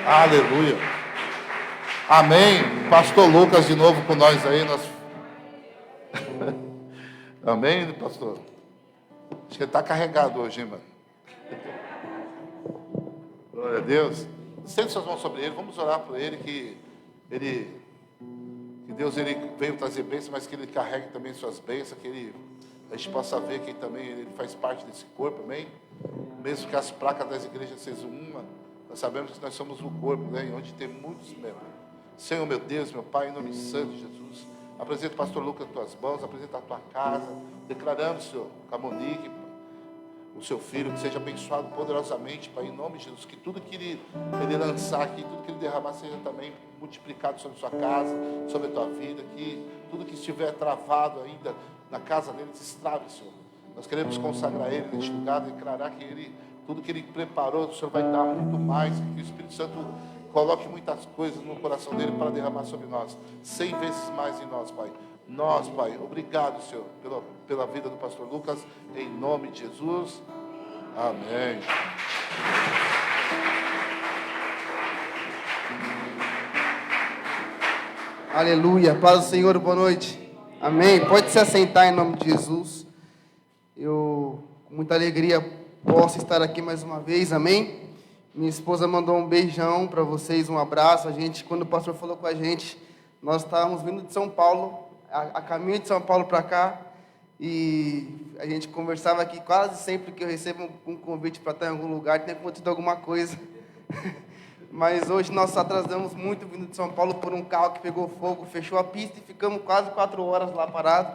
Aleluia. Amém. Pastor Lucas de novo com nós aí. Amém, pastor? Acho que ele está carregado hoje, hein, mano? Glória a Deus. Sente suas mãos sobre ele. Vamos orar por ele, que Deus ele veio trazer bênçãos, mas que ele carregue também suas bênçãos, que a gente possa ver que também ele faz parte desse corpo, amém? Mesmo que as placas das igrejas sejam uma, nós sabemos que nós somos o corpo, né? Onde tem muitos membros. Senhor, meu Deus, meu Pai, em nome santo de Jesus, apresenta o pastor Lucas nas tuas mãos, apresenta a tua casa, declarando, Senhor, com a Monique, o seu filho, que seja abençoado poderosamente, Pai, em nome de Jesus, que tudo que ele lançar aqui, tudo que ele derramar seja também multiplicado sobre a sua casa, sobre a tua vida, que tudo que estiver travado ainda na casa dele destrave, Senhor. Nós queremos consagrar ele neste lugar, declarar que tudo que ele preparou, o Senhor vai dar muito mais, que o Espírito Santo coloque muitas coisas no coração dele para derramar sobre nós, 100 vezes mais em nós, Pai. Nós, Pai, obrigado, Senhor, pela vida do pastor Lucas, em nome de Jesus. Amém. Aleluia. Paz do Senhor, boa noite. Amém. Pode se assentar em nome de Jesus. Eu, com muita alegria, posso estar aqui mais uma vez. Amém. Minha esposa mandou um beijão para vocês, um abraço. Quando o pastor falou com a gente, nós estávamos vindo de São Paulo, a caminho de São Paulo para cá, e a gente conversava aqui quase sempre que eu recebo um convite para estar em algum lugar, tem acontecido alguma coisa. Mas hoje nós atrasamos muito vindo de São Paulo por um carro que pegou fogo, fechou a pista e ficamos quase 4 horas lá parados.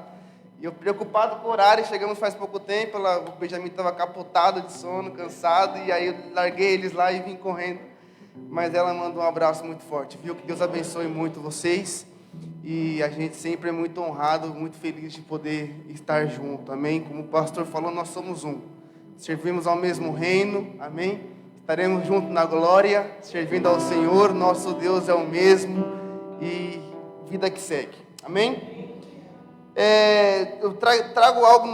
E eu preocupado com o horário, chegamos faz pouco tempo, o Benjamin estava capotado de sono, cansado, e aí eu larguei eles lá e vim correndo. Mas ela mandou um abraço muito forte, viu? Que Deus abençoe muito vocês. E a gente sempre é muito honrado, muito feliz de poder estar junto, amém? Como o pastor falou, nós somos um. Servimos ao mesmo reino, amém? Estaremos juntos na glória, servindo ao Senhor, nosso Deus é o mesmo, e vida que segue, amém? Eu trago algo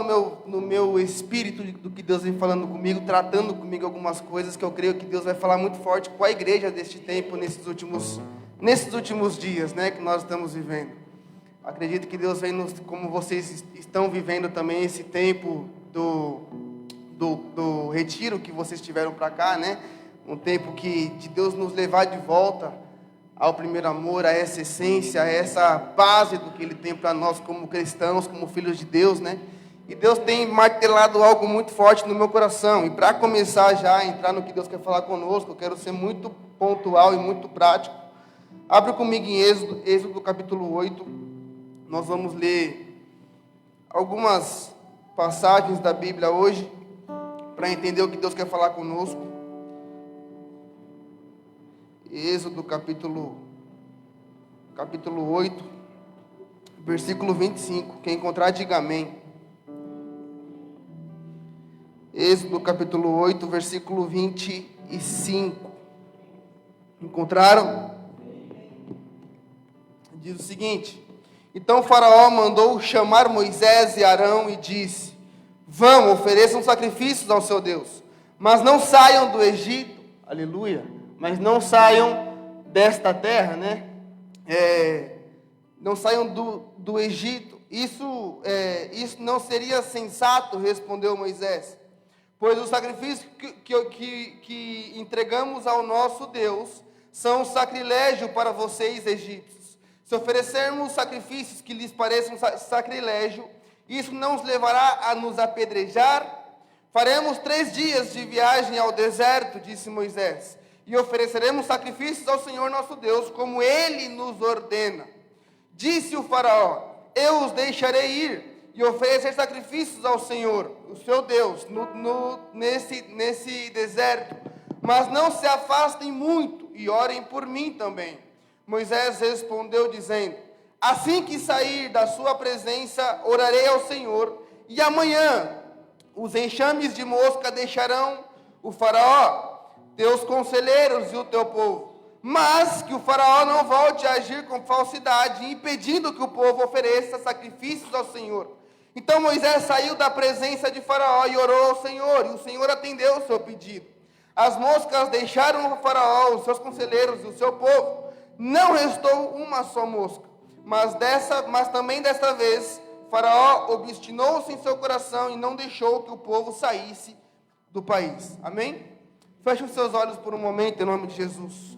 no meu espírito do que Deus vem falando comigo, tratando comigo algumas coisas que eu creio que Deus vai falar muito forte com a igreja deste tempo, nesses últimos dias, né, que nós estamos vivendo. Acredito que Deus vem como vocês estão vivendo também esse tempo do retiro que vocês tiveram para cá, né? Um tempo de Deus nos levar de volta ao primeiro amor, a essa essência, a essa base do que Ele tem para nós como cristãos, como filhos de Deus, né? E Deus tem martelado algo muito forte no meu coração. E para começar já a entrar no que Deus quer falar conosco, eu quero ser muito pontual e muito prático. Abre comigo em Êxodo capítulo 8. Nós vamos ler algumas passagens da Bíblia hoje, para entender o que Deus quer falar conosco. Êxodo capítulo 8, versículo 25. Quem encontrar, diga amém. Êxodo capítulo 8, versículo 25. Encontraram? Diz o seguinte: então o faraó mandou chamar Moisés e Arão e disse: vão, ofereçam sacrifícios ao seu Deus, mas não saiam do Egito. Aleluia. Mas não saiam desta terra, né? Não saiam do Egito. Isso não seria sensato, respondeu Moisés, pois os sacrifícios que entregamos ao nosso Deus são sacrilégio para vocês, egípcios. Se oferecermos sacrifícios que lhes pareçam sacrilégio, isso não os levará a nos apedrejar? Faremos 3 dias de viagem ao deserto, disse Moisés, e ofereceremos sacrifícios ao Senhor nosso Deus, como Ele nos ordena. Disse o faraó: eu os deixarei ir e oferecer sacrifícios ao Senhor, o seu Deus, nesse deserto, mas não se afastem muito e orem por mim também. Moisés respondeu dizendo: assim que sair da sua presença, orarei ao Senhor, e amanhã os enxames de mosca deixarão o faraó, teus conselheiros e o teu povo, mas que o faraó não volte a agir com falsidade, impedindo que o povo ofereça sacrifícios ao Senhor. Então Moisés saiu da presença de faraó e orou ao Senhor, e o Senhor atendeu o seu pedido. As moscas deixaram o faraó, os seus conselheiros e o seu povo. Não restou uma só mosca. Mas também desta vez, faraó obstinou-se em seu coração e não deixou que o povo saísse do país. Amém? Feche os seus olhos por um momento, em nome de Jesus.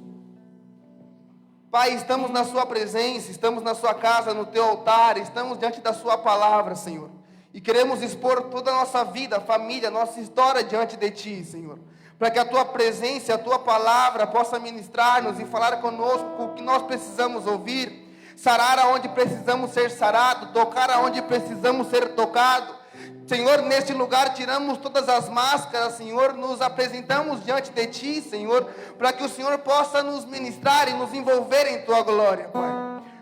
Pai, estamos na sua presença, estamos na sua casa, no teu altar, estamos diante da sua palavra, Senhor. E queremos expor toda a nossa vida, família, nossa história diante de ti, Senhor. Para que a tua presença, a tua palavra possa ministrar-nos e falar conosco o que nós precisamos ouvir. Sarar aonde precisamos ser sarados, tocar aonde precisamos ser tocados. Senhor, neste lugar tiramos todas as máscaras, Senhor, nos apresentamos diante de ti, Senhor, para que o Senhor possa nos ministrar e nos envolver em tua glória, Pai.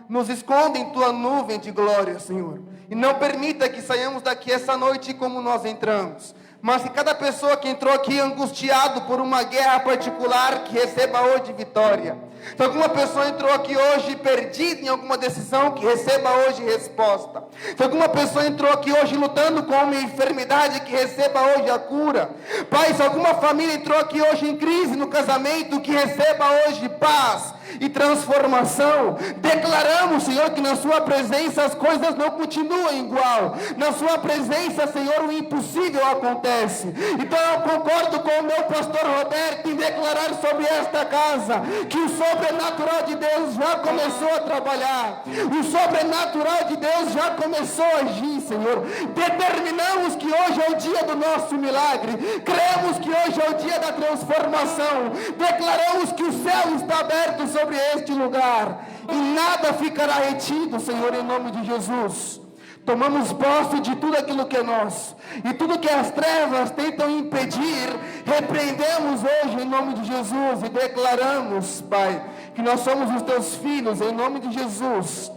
Nos esconda em tua nuvem de glória, Senhor, e não permita que saiamos daqui essa noite como nós entramos, mas que cada pessoa que entrou aqui angustiado por uma guerra particular, que receba hoje vitória. Se alguma pessoa entrou aqui hoje perdida em alguma decisão, que receba hoje resposta. Se alguma pessoa entrou aqui hoje lutando com uma enfermidade, que receba hoje a cura. Pai, se alguma família entrou aqui hoje em crise no casamento, que receba hoje paz e transformação. Declaramos, Senhor, que na sua presença as coisas não continuam igual. Na sua presença, Senhor, o impossível acontece. Então eu concordo com o meu pastor Roberto em declarar sobre esta casa que o sobrenatural de Deus já começou a trabalhar. O sobrenatural de Deus já começou a agir, Senhor. Determinamos que hoje é o dia do nosso milagre. Cremos que hoje é o dia da transformação. Declaramos que o céu está aberto sobre este lugar e nada ficará retido, Senhor, em nome de Jesus. Tomamos posse de tudo aquilo que é nosso, e tudo que as trevas tentam impedir, repreendemos hoje em nome de Jesus e declaramos, Pai, que nós somos os teus filhos, em nome de Jesus.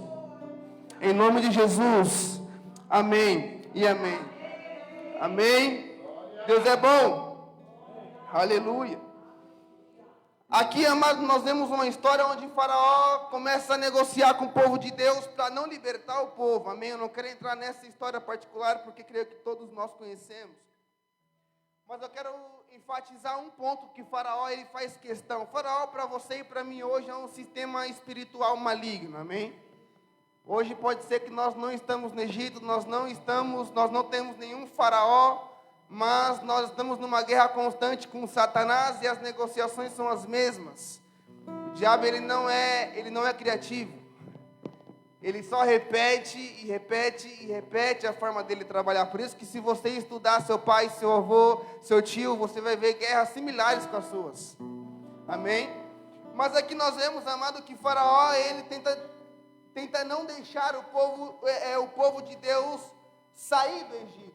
Em nome de Jesus. Amém e amém. Amém. Deus é bom. Aleluia. Aqui, amados, nós vemos uma história onde Faraó começa a negociar com o povo de Deus para não libertar o povo. Amém? Eu não quero entrar nessa história particular porque creio que todos nós conhecemos. Mas eu quero enfatizar um ponto que Faraó ele faz questão. Faraó para você e para mim hoje é um sistema espiritual maligno. Amém? Hoje pode ser que nós não estamos no Egito, nós não temos nenhum Faraó. Mas nós estamos numa guerra constante com Satanás e as negociações são as mesmas. O diabo ele não é criativo. Ele só repete e repete e repete a forma dele trabalhar. Por isso que se você estudar seu pai, seu avô, seu tio, você vai ver guerras similares com as suas. Amém? Mas aqui nós vemos, amado, que Faraó ele tenta não deixar o povo de Deus sair do Egito.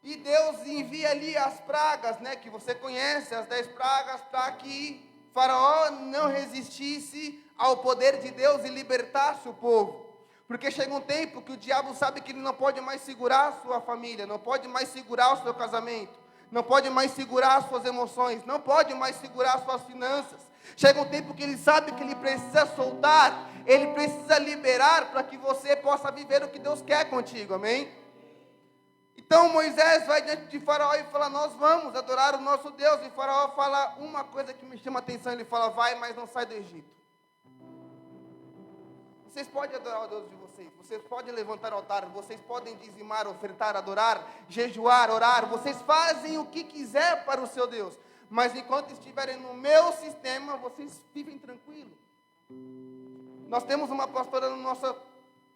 E Deus envia ali as pragas, né, que você conhece, as 10 pragas, para que Faraó não resistisse ao poder de Deus e libertasse o povo. Porque chega um tempo que o diabo sabe que ele não pode mais segurar a sua família, não pode mais segurar o seu casamento, não pode mais segurar as suas emoções, não pode mais segurar as suas finanças. Chega um tempo que ele sabe que ele precisa soltar, ele precisa liberar para que você possa viver o que Deus quer contigo, amém? Então Moisés vai diante de Faraó e fala, nós vamos adorar o nosso Deus. E Faraó fala uma coisa que me chama a atenção, ele fala, vai, mas não sai do Egito. Vocês podem adorar o Deus de vocês podem levantar altar, vocês podem dizimar, ofertar, adorar, jejuar, orar, vocês fazem o que quiser para o seu Deus. Mas enquanto estiverem no meu sistema, vocês vivem tranquilo. Nós temos uma pastora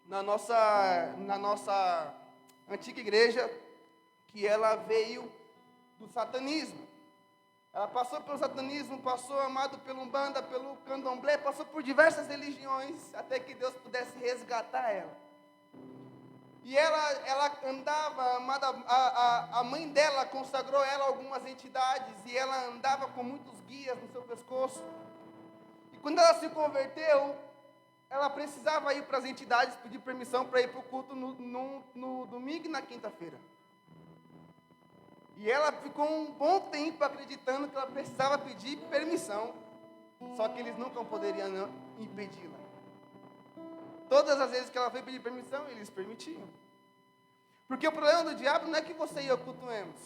na nossa antiga igreja, que ela veio do satanismo. Ela passou pelo satanismo, passou, amado, pelo Umbanda, pelo Candomblé, passou por diversas religiões, até que Deus pudesse resgatar ela. E ela andava, amada, a mãe dela consagrou ela a algumas entidades, e ela andava com muitos guias no seu pescoço. E quando ela se converteu, ela precisava ir para as entidades, pedir permissão para ir para o culto no domingo e na quinta-feira. E ela ficou um bom tempo acreditando que ela precisava pedir permissão, só que eles nunca poderiam impedi-la. Todas as vezes que ela foi pedir permissão, eles permitiam. Porque o problema do diabo não é que você e eu cultuemos.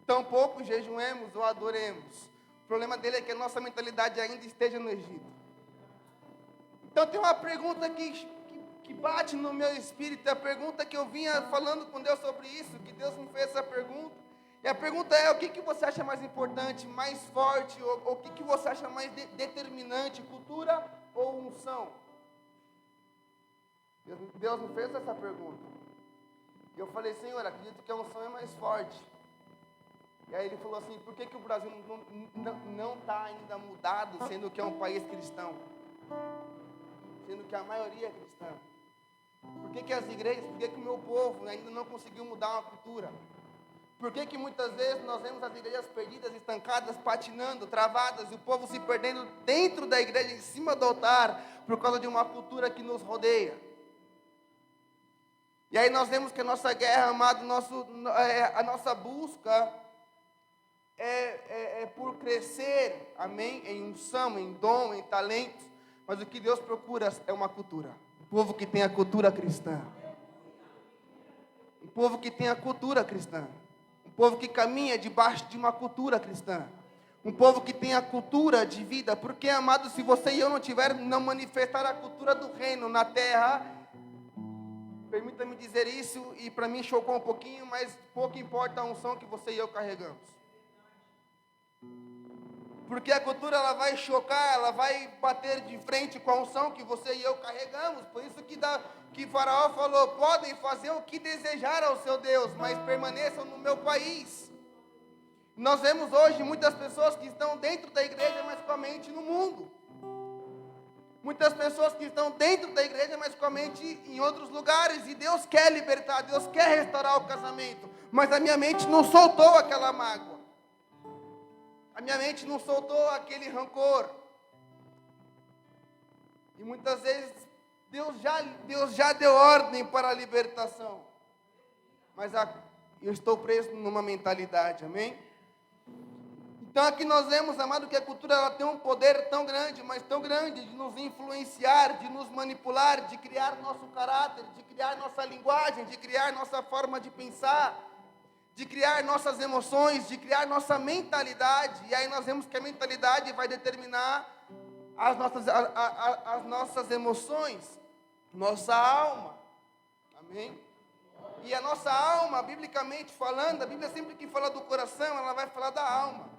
tampouco jejuemos ou adoremos. O problema dele é que a nossa mentalidade ainda esteja no Egito. Então tem uma pergunta que bate no meu espírito, a pergunta que eu vinha falando com Deus sobre isso, que Deus me fez essa pergunta. E a pergunta é: o que você acha mais importante, mais forte, ou o que você acha mais determinante, cultura ou unção? Deus me fez essa pergunta. E eu falei: Senhor, acredito que a unção é mais forte. E aí ele falou assim: por que o Brasil não está ainda mudado, sendo que é um país cristão? Sendo que a maioria é cristã. Por que as igrejas, por que o meu povo ainda não conseguiu mudar uma cultura? Por que muitas vezes nós vemos as igrejas perdidas, estancadas, patinando, travadas, e o povo se perdendo dentro da igreja, em cima do altar, por causa de uma cultura que nos rodeia? E aí nós vemos que a nossa guerra, amado, a nossa busca é por crescer, amém, em unção, em dom, em talentos, mas o que Deus procura é uma cultura. Um povo que tem a cultura cristã. Um povo que tem a cultura cristã. Um povo que caminha debaixo de uma cultura cristã. Um povo que tem a cultura de vida. Porque, amado, se você e eu não manifestar a cultura do reino na terra, permita-me dizer isso, e para mim chocou um pouquinho, mas pouco importa a unção que você e eu carregamos. Porque a cultura, ela vai chocar, ela vai bater de frente com a unção que você e eu carregamos. Por isso que Faraó falou: podem fazer o que desejar ao seu Deus, mas permaneçam no meu país. Nós vemos hoje muitas pessoas que estão dentro da igreja, mas com a mente no mundo. Muitas pessoas que estão dentro da igreja, mas com a mente em outros lugares. E Deus quer libertar, Deus quer restaurar o casamento. Mas a minha mente não soltou aquela mágoa. A minha mente não soltou aquele rancor. E muitas vezes Deus já deu ordem para a libertação. Mas eu estou preso numa mentalidade, amém? Então aqui nós vemos, amado, que a cultura ela tem um poder tão grande, mas tão grande, de nos influenciar, de nos manipular, de criar nosso caráter, de criar nossa linguagem, de criar nossa forma de pensar, de criar nossas emoções, de criar nossa mentalidade. E aí nós vemos que a mentalidade vai determinar as nossas emoções, nossa alma, amém? E a nossa alma, biblicamente falando, a Bíblia sempre que fala do coração, ela vai falar da alma.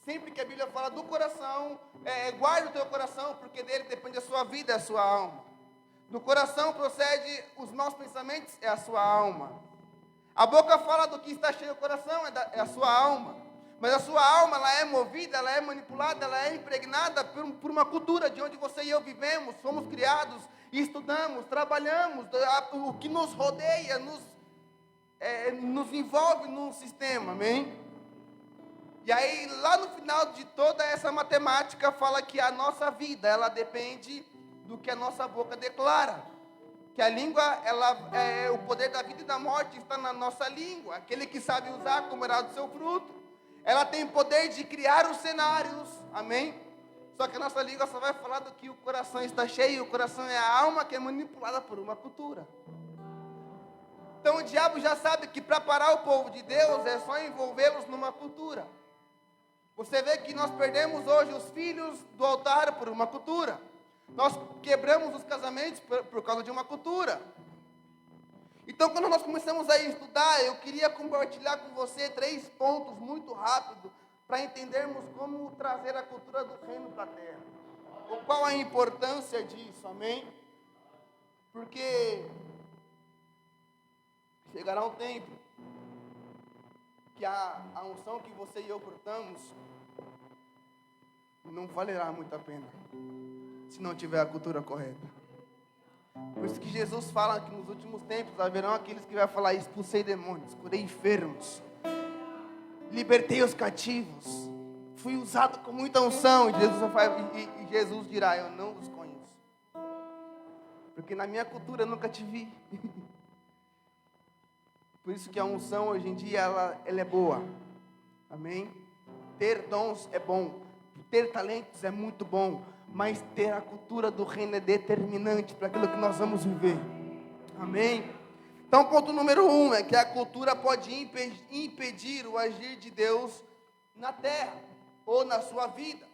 Sempre que a Bíblia fala do coração, guarda o teu coração, porque dele depende a sua vida, a sua alma. Do coração procede os maus pensamentos, é a sua alma. A boca fala do que está cheio o coração, é a sua alma. Mas a sua alma, ela é movida, ela é manipulada, ela é impregnada por uma cultura de onde você e eu vivemos, fomos criados, estudamos, trabalhamos, o que nos rodeia, nos envolve num sistema, amém? E aí, lá no final de toda essa matemática, fala que a nossa vida, ela depende do que a nossa boca declara. Que a língua, o poder da vida e da morte está na nossa língua. Aquele que sabe usar, comerá do seu fruto. Ela tem poder de criar os cenários, amém? Só que a nossa língua só vai falar do que o coração está cheio. O coração é a alma que é manipulada por uma cultura. Então o diabo já sabe que para parar o povo de Deus é só envolvê-los numa cultura. Você vê que nós perdemos hoje os filhos do altar por uma cultura. Nós quebramos os casamentos por causa de uma cultura. Então, quando nós começamos a estudar, eu queria compartilhar com você 3 pontos muito rápido para entendermos como trazer a cultura do reino para a terra. Qual a importância disso, amém? Porque chegará um tempo que a unção que você e eu portamos não valerá muito a pena se não tiver a cultura correta. Por isso que Jesus fala que nos últimos tempos haverão aqueles que vão falar: expulsei demônios, curei enfermos, libertei os cativos, fui usado com muita unção. E Jesus dirá: eu não os conheço, porque na minha cultura eu nunca te vi. Por isso que a unção hoje em dia ela é boa, amém? Ter dons é bom, ter talentos é muito bom, mas ter a cultura do reino é determinante para aquilo que nós vamos viver, amém? Então, ponto número 1 é que a cultura pode impedir o agir de Deus na terra ou na sua vida.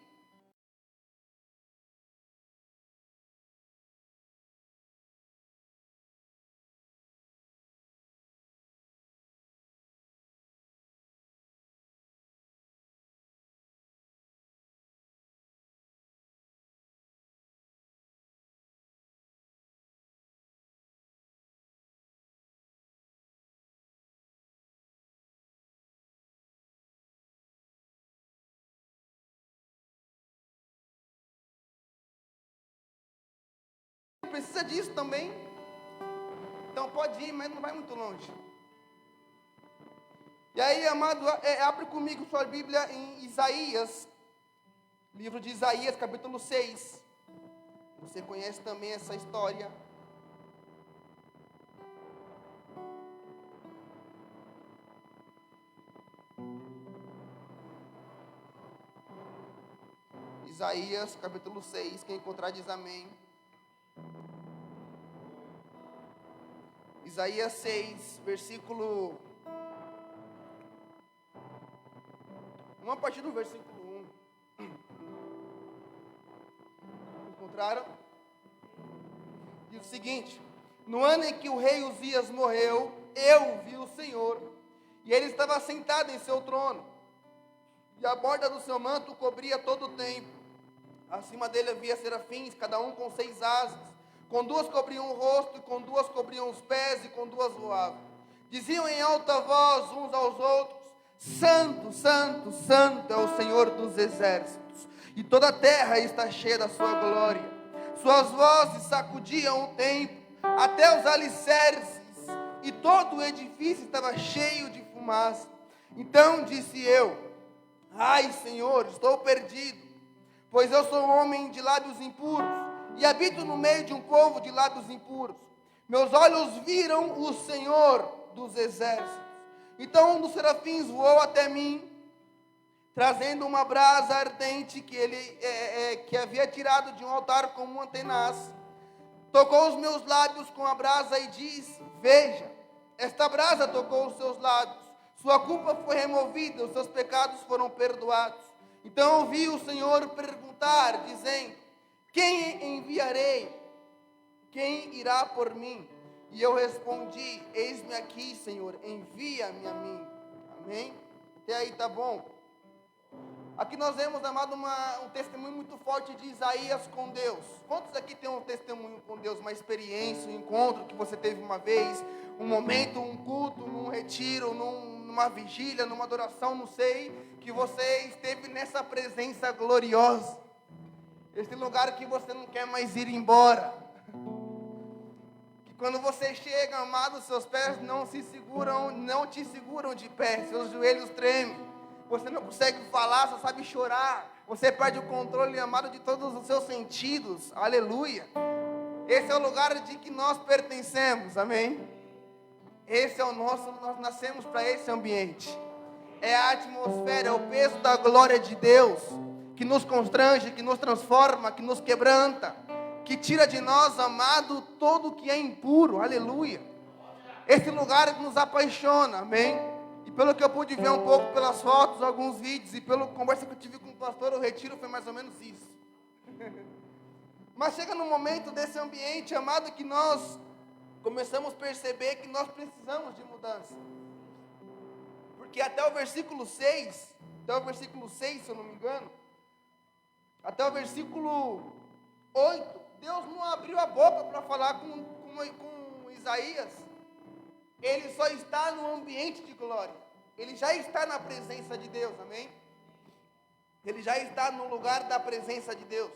Precisa disso também. Então pode ir, mas não vai muito longe. E aí, amado, abre comigo sua Bíblia em Isaías, livro de Isaías, capítulo 6. Você conhece também essa história. Isaías, capítulo 6, quem encontrar diz amém. Isaías 6, versículo 1, a partir do versículo 1. Encontraram? Diz o seguinte: no ano em que o rei Uzias morreu, eu vi o Senhor, e ele estava sentado em seu trono, e a borda do seu manto cobria todo o templo. Acima dele havia serafins, cada um com 6 asas. Com 2 cobriam o rosto, e com 2 cobriam os pés, e com 2 voavam. Diziam em alta voz uns aos outros: Santo, Santo, Santo é o Senhor dos exércitos, e toda a terra está cheia da sua glória. Suas vozes sacudiam o templo, até os alicerces, e todo o edifício estava cheio de fumaça. Então disse eu: ai, Senhor, estou perdido, pois eu sou um homem de lábios impuros, e habito no meio de um povo de lábios impuros. Meus olhos viram o Senhor dos exércitos. Então um dos serafins voou até mim, trazendo uma brasa ardente que havia tirado de um altar com uma tenaz. Tocou os meus lábios com a brasa e disse: veja, esta brasa tocou os seus lábios. Sua culpa foi removida, os seus pecados foram perdoados. Então ouvi o Senhor perguntar, dizendo: quem enviarei? Quem irá por mim? E eu respondi: eis-me aqui, Senhor, envia-me a mim. Amém? Até aí tá bom? Aqui nós vemos, amado, um testemunho muito forte de Isaías com Deus. Quantos aqui tem um testemunho com Deus, uma experiência, um encontro que você teve uma vez, um momento, um culto, num retiro, numa vigília, numa adoração, não sei, que você esteve nessa presença gloriosa? Esse lugar que você não quer mais ir embora. Que quando você chega, amado, seus pés não te seguram de pé, seus joelhos tremem. Você não consegue falar, só sabe chorar. Você perde o controle, amado, de todos os seus sentidos. Aleluia. Esse é o lugar de que nós pertencemos, amém? Esse é o nosso, nós nascemos para esse ambiente. É a atmosfera, é o peso da glória de Deus que nos constrange, que nos transforma, que nos quebranta, que tira de nós, amado, tudo que é impuro, aleluia. Esse lugar nos apaixona, amém? E pelo que eu pude ver um pouco pelas fotos, alguns vídeos, e pela conversa que eu tive com o pastor, o retiro foi mais ou menos isso. Mas chega num momento desse ambiente, amado, que nós começamos a perceber que nós precisamos de mudança. Porque até o versículo 6, se eu não me engano, até o versículo 8, Deus não abriu a boca para falar com Isaías. Ele só está no ambiente de glória. Ele já está na presença de Deus, amém? Ele já está no lugar da presença de Deus.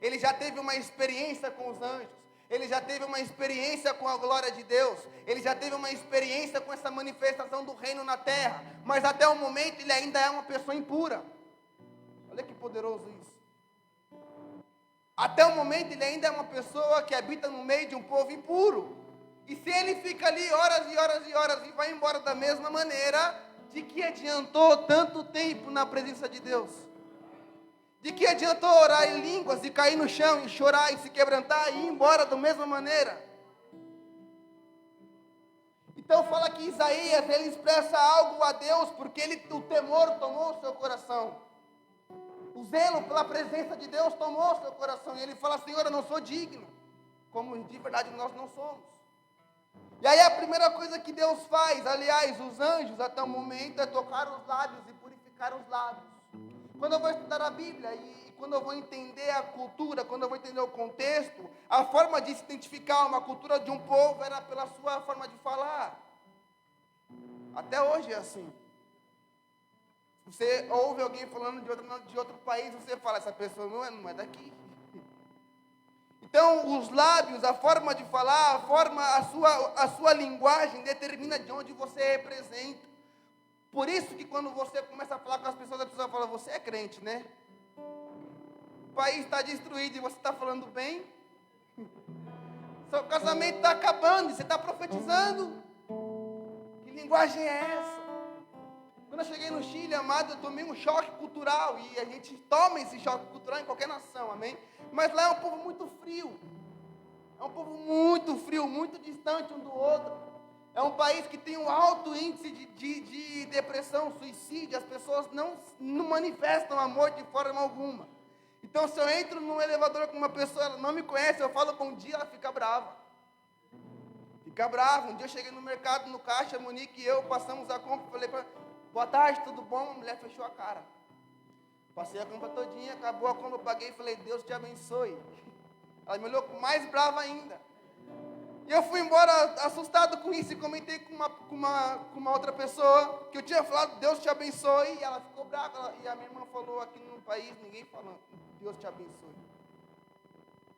Ele já teve uma experiência com os anjos. Ele já teve uma experiência com a glória de Deus. Ele já teve uma experiência com essa manifestação do reino na terra. Mas até o momento ele ainda é uma pessoa impura. Olha que poderoso isso. Até o momento ele ainda é uma pessoa que habita no meio de um povo impuro. E se ele fica ali horas e horas e horas e vai embora da mesma maneira, de que adiantou tanto tempo na presença de Deus? De que adiantou orar em línguas e cair no chão e chorar e se quebrantar e ir embora da mesma maneira? Então fala que Isaías, ele expressa algo a Deus, porque o temor tomou o seu coração. O zelo pela presença de Deus tomou o seu coração. E ele fala, Senhor, eu não sou digno. Como de verdade nós não somos. E aí a primeira coisa que Deus faz, aliás, os anjos até o momento, é tocar os lábios e purificar os lábios. Quando eu vou estudar a Bíblia e quando eu vou entender a cultura, quando eu vou entender o contexto, a forma de se identificar uma cultura de um povo era pela sua forma de falar. Até hoje é assim. Você ouve alguém falando de outro país, você fala, essa pessoa não é daqui. Então, os lábios, a forma de falar, a sua linguagem determina de onde você representa. Por isso que quando você começa a falar com as pessoas, a pessoa fala, você é crente, né? O país está destruído e você está falando bem. Seu casamento está acabando e você está profetizando. Que linguagem é essa? Quando eu cheguei no Chile, amado, eu tomei um choque cultural. E a gente toma esse choque cultural em qualquer nação, amém? Mas lá é um povo muito frio. É um povo muito frio, muito distante um do outro. É um país que tem um alto índice de depressão, suicídio. As pessoas não manifestam amor de forma alguma. Então, se eu entro num elevador com uma pessoa, ela não me conhece, eu falo bom dia, ela fica brava. Fica brava. Um dia eu cheguei no mercado, no caixa, a Monique e eu passamos a compra, falei para ela, boa tarde, tudo bom? A mulher fechou a cara. Passei a compra todinha, acabou a compra, eu paguei e falei, Deus te abençoe. Ela me olhou mais brava ainda. E eu fui embora assustado com isso e comentei com uma outra pessoa que eu tinha falado, Deus te abençoe, e ela ficou brava. E a minha irmã falou, aqui no país, ninguém fala, Deus te abençoe.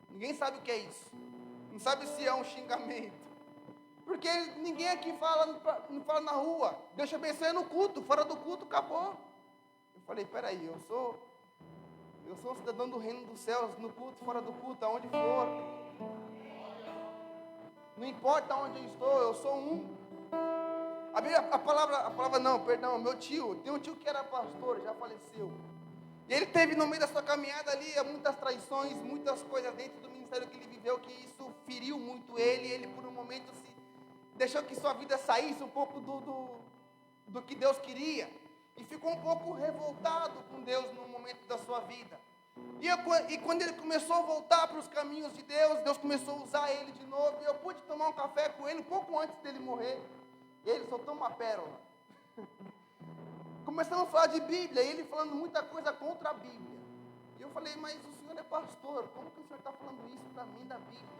Ninguém sabe o que é isso. Não sabe se é um xingamento. Porque ninguém aqui não fala na rua. Deus te abençoe no culto, fora do culto, acabou. Eu falei, peraí, eu sou um cidadão do reino dos céus, no culto, fora do culto, aonde for. Não importa onde eu estou, eu sou um. Meu tio, tem um tio que era pastor, já faleceu. E ele teve no meio da sua caminhada ali, muitas traições, muitas coisas dentro do ministério que ele viveu, que isso feriu muito ele. Ele por um momento deixou que sua vida saísse um pouco do que Deus queria. E ficou um pouco revoltado com Deus no momento da sua vida. E quando ele começou a voltar para os caminhos de Deus, Deus começou a usar ele de novo. E eu pude tomar um café com ele um pouco antes dele morrer. E ele soltou uma pérola. Começamos a falar de Bíblia, e ele falando muita coisa contra a Bíblia. E eu falei, mas o senhor é pastor, como que o senhor está falando isso para mim da Bíblia?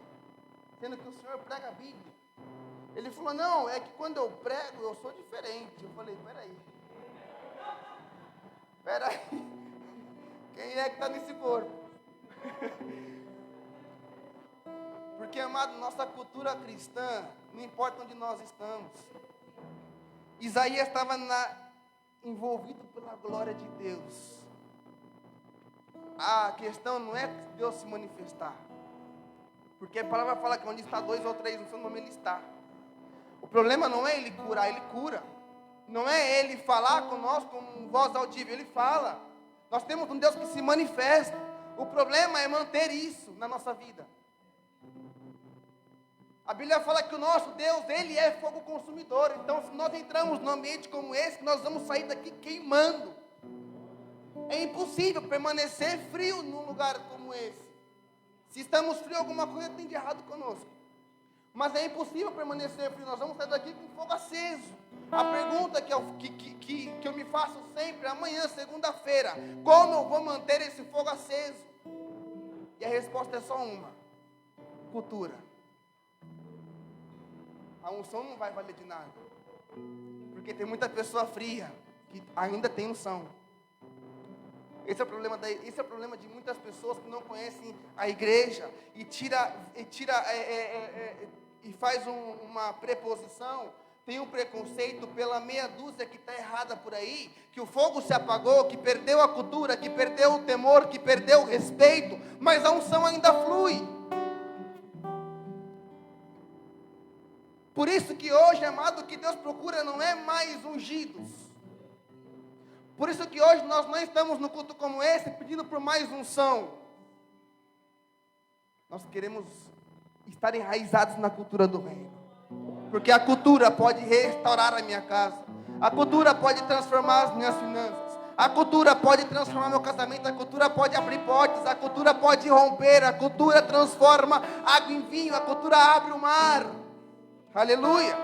Sendo que o senhor prega a Bíblia. Ele falou, não, é que quando eu prego, eu sou diferente. Eu falei, peraí. Quem é que está nesse corpo? Porque, amado, nossa cultura cristã, não importa onde nós estamos. Isaías estava envolvido pela glória de Deus. A questão não é Deus se manifestar. Porque a palavra fala que onde está 2 ou 3, no seu nome ele está. O problema não é ele curar, ele cura. Não é ele falar conosco com voz audível, ele fala. Nós temos um Deus que se manifesta. O problema é manter isso na nossa vida. A Bíblia fala que o nosso Deus, ele é fogo consumidor. Então, se nós entramos num ambiente como esse, nós vamos sair daqui queimando. É impossível permanecer frio num lugar como esse. Se estamos frios, alguma coisa tem de errado conosco. Mas é impossível permanecer frio. Nós vamos sair daqui com fogo aceso. A pergunta que eu me faço sempre, amanhã, segunda-feira, como eu vou manter esse fogo aceso? E a resposta é só uma: cultura. A unção não vai valer de nada. Porque tem muita pessoa fria que ainda tem unção. Esse é o problema de muitas pessoas que não conhecem a igreja e faz uma preposição. Tem um preconceito pela meia dúzia que está errada por aí, que o fogo se apagou, que perdeu a cultura, que perdeu o temor, que perdeu o respeito, mas a unção ainda flui. Por isso que hoje, amado, o que Deus procura não é mais ungidos. Por isso que hoje nós não estamos no culto como esse pedindo por mais unção. Nós queremos estar enraizados na cultura do reino. Porque a cultura pode restaurar a minha casa. A cultura pode transformar as minhas finanças. A cultura pode transformar meu casamento. A cultura pode abrir portas. A cultura pode romper. A cultura transforma água em vinho. A cultura abre o mar. Aleluia.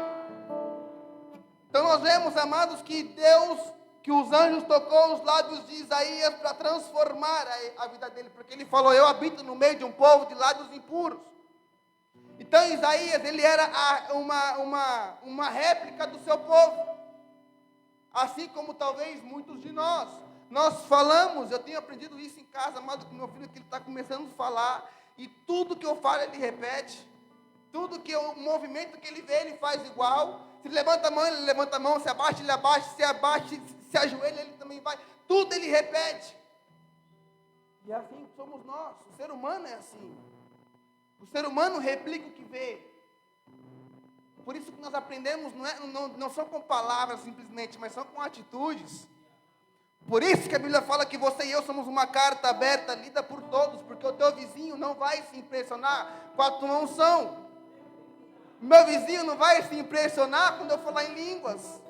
Então nós vemos, amados, que os anjos tocou os lábios de Isaías para transformar a vida dele. Porque ele falou: eu habito no meio de um povo de lábios impuros. Então Isaías, ele era uma réplica do seu povo. Assim como talvez muitos de nós falamos, eu tenho aprendido isso em casa, amado, com meu filho, que ele está começando a falar, e tudo que eu falo ele repete, tudo que o movimento que ele vê, ele faz igual. Se levanta a mão, ele levanta a mão, se abaixa, ele abaixa, se ajoelha, ele também vai, tudo ele repete. E assim somos nós, o ser humano é assim, o ser humano replica o que vê. Por isso que nós aprendemos, não são com palavras simplesmente, mas são com atitudes. Por isso que a Bíblia fala que você e eu somos uma carta aberta, lida por todos, porque o teu vizinho não vai se impressionar com a tua unção. O meu vizinho não vai se impressionar quando eu falar em línguas.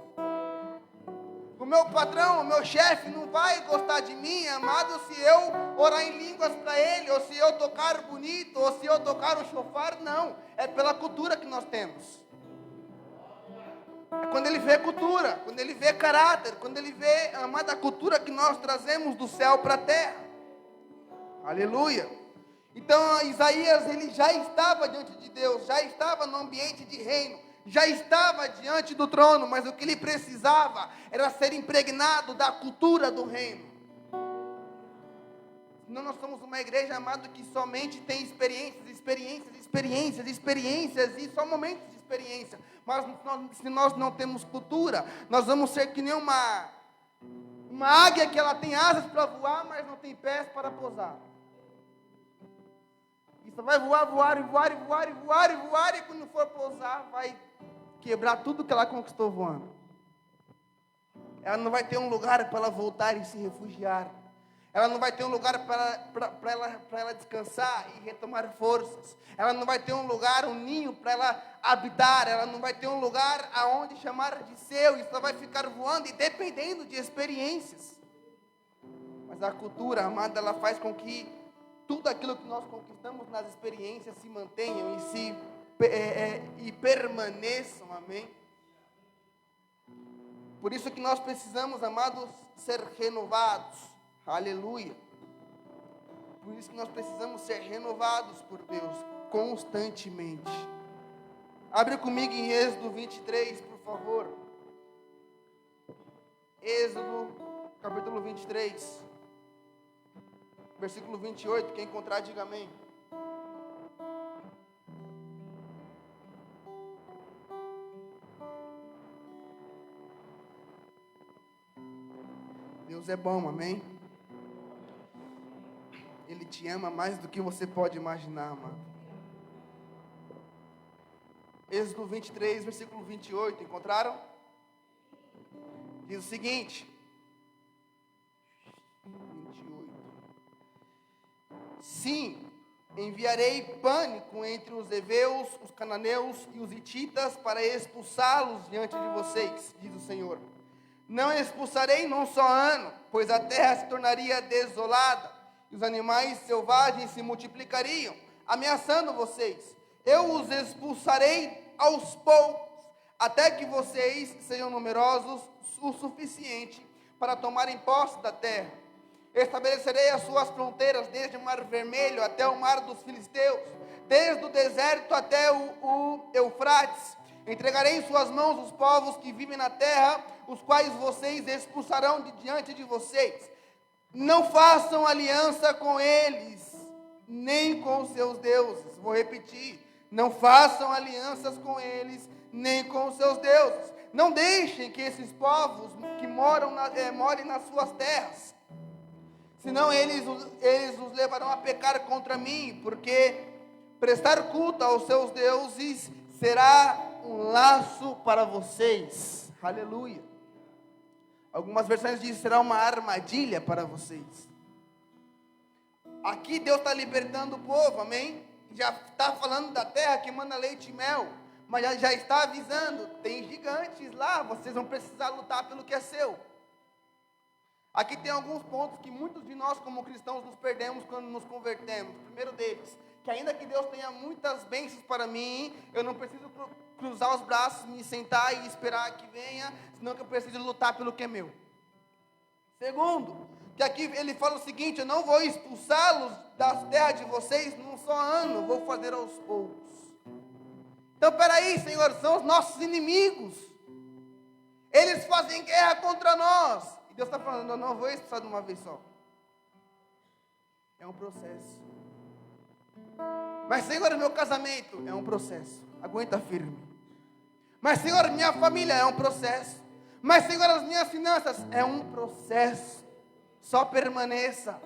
O meu patrão, o meu chefe não vai gostar de mim, amado, se eu orar em línguas para ele, ou se eu tocar bonito, ou se eu tocar o chofar. Não, é pela cultura que nós temos. Quando ele vê cultura, quando ele vê caráter, quando ele vê, amada, a cultura que nós trazemos do céu para a terra. Aleluia. Então Isaías, ele já estava diante de Deus, já estava no ambiente de reino, já estava diante do trono, mas o que ele precisava era ser impregnado da cultura do reino. Senão nós somos uma igreja, amado, que somente tem experiências e só momentos de experiência. Mas se nós não temos cultura, nós vamos ser que nem uma águia que ela tem asas para voar, mas não tem pés para pousar. E só vai voar, e quando for pousar, vai quebrar tudo que ela conquistou voando. Ela não vai ter um lugar para ela voltar e se refugiar. Ela não vai ter um lugar para ela descansar e retomar forças. Ela não vai ter um lugar, um ninho para ela habitar. Ela não vai ter um lugar aonde chamar de seu. E só vai ficar voando e dependendo de experiências. Mas a cultura, amada, ela faz com que tudo aquilo que nós conquistamos nas experiências se mantenham e permaneçam. Amém? Por isso que nós precisamos, amados, ser renovados. Aleluia. Por isso que nós precisamos ser renovados por Deus constantemente. Abre comigo em Êxodo 23, por favor. Êxodo, capítulo 23, versículo 28. Quem encontrar, diga amém. Deus é bom, amém? Ele te ama mais do que você pode imaginar, amado. Êxodo 23, versículo 28, encontraram? Diz o seguinte: 28. Sim, enviarei pânico entre os heveus, os cananeus e os hititas para expulsá-los diante de vocês, diz o Senhor. Não expulsarei num só ano, pois a terra se tornaria desolada e os animais selvagens se multiplicariam, ameaçando vocês. Eu os expulsarei aos poucos, até que vocês sejam numerosos o suficiente para tomarem posse da terra. Estabelecerei as suas fronteiras desde o Mar Vermelho até o Mar dos Filisteus, desde o deserto até o Eufrates. Entregarei em suas mãos os povos que vivem na terra, os quais vocês expulsarão de diante de vocês. Não façam aliança com eles, nem com os seus deuses. Vou repetir. Não façam alianças com eles, nem com os seus deuses. Não deixem que esses povos que morem nas suas terras. Senão eles os levarão a pecar contra mim, porque prestar culto aos seus deuses será um laço para vocês. Aleluia. Algumas versões dizem, será uma armadilha para vocês. Aqui Deus está libertando o povo, amém? Já está falando da terra que manda leite e mel. Mas já está avisando, tem gigantes lá, vocês vão precisar lutar pelo que é seu. Aqui tem alguns pontos que muitos de nós como cristãos nos perdemos quando nos convertemos. O primeiro deles, que ainda que Deus tenha muitas bênçãos para mim, eu não preciso cruzar os braços, me sentar e esperar que venha, senão que eu preciso lutar pelo que é meu. Segundo, que aqui ele fala o seguinte: eu não vou expulsá-los das terras de vocês num só ano, vou fazer aos poucos. Então, peraí, Senhor, são os nossos inimigos. Eles fazem guerra contra nós. E Deus está falando, eu não vou expulsar de uma vez só. É um processo. Mas, Senhor, meu casamento é um processo. Aguenta firme. Mas, Senhor, minha família é um processo. Mas, Senhor, as minhas finanças é um processo. Só permaneça.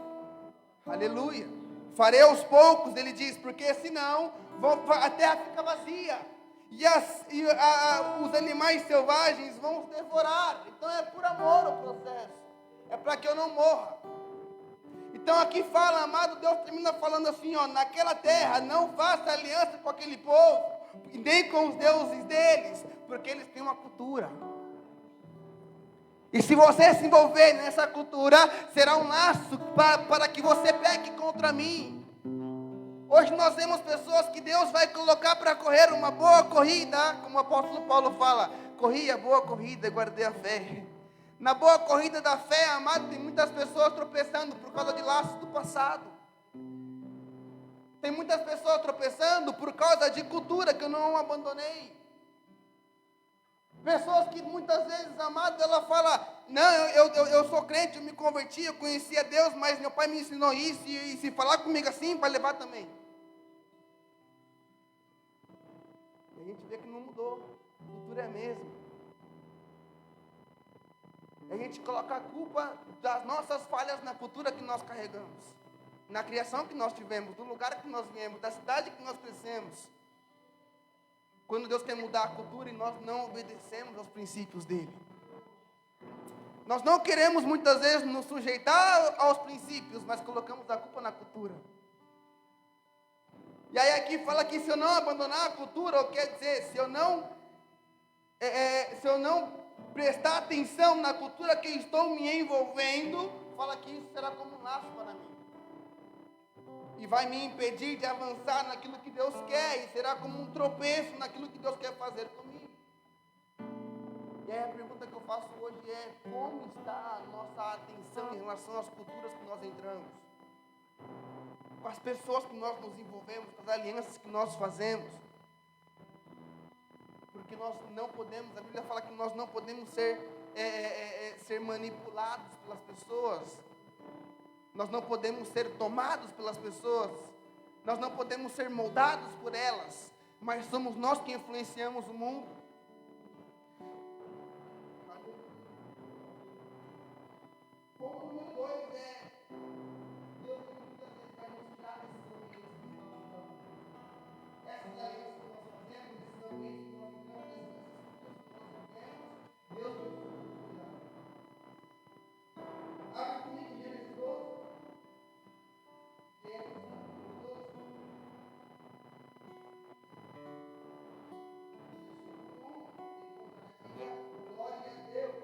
Aleluia. Farei aos poucos, ele diz, porque senão a terra fica vazia. E os animais selvagens vão os devorar. Então é por amor o processo. É para que eu não morra. Então aqui fala, amado, Deus termina falando assim, ó, naquela terra não faça aliança com aquele povo, nem com os deuses deles, porque eles têm uma cultura. E se você se envolver nessa cultura, será um laço para que você peque contra mim. Hoje nós vemos pessoas que Deus vai colocar para correr uma boa corrida, como o apóstolo Paulo fala, corri a boa corrida e guardei a fé. Na boa corrida da fé, amado, tem muitas pessoas tropeçando por causa de laços do passado. Tem muitas pessoas tropeçando por causa de cultura que eu não abandonei. Pessoas que muitas vezes, amado, ela fala, não, eu sou crente, eu me converti, eu conhecia Deus, mas meu pai me ensinou isso, e se falar comigo assim, vai levar também. E a gente vê que não mudou, a cultura é a mesma. E a gente coloca a culpa das nossas falhas na cultura que nós carregamos, na criação que nós tivemos, do lugar que nós viemos, da cidade que nós crescemos. Quando Deus quer mudar a cultura e nós não obedecemos aos princípios dele. Nós não queremos muitas vezes nos sujeitar aos princípios, mas colocamos a culpa na cultura. E aí aqui fala que se eu não abandonar a cultura, ou quer dizer, se eu não prestar atenção na cultura que estou me envolvendo, fala que isso será como um laço para mim. E vai me impedir de avançar naquilo que Deus quer, e será como um tropeço naquilo que Deus quer fazer comigo. E aí a pergunta que eu faço hoje é, como está a nossa atenção em relação às culturas que nós entramos? Com as pessoas que nós nos envolvemos, com as alianças que nós fazemos? Porque nós não podemos, a Bíblia fala que nós não podemos ser manipulados pelas pessoas. Nós não podemos ser tomados pelas pessoas. Nós não podemos ser moldados por elas. Mas somos nós que influenciamos o mundo. Ponto número 2 é, Deus muitas vezes vai nos tirar desses ambientes que nós estamos. Essas alianças que nós fazemos, esses ambientes que nós estamos, essas coisas que nós vivemos, Deus nos tirar. Abre comigo Gênesis 12. Glória a Deus.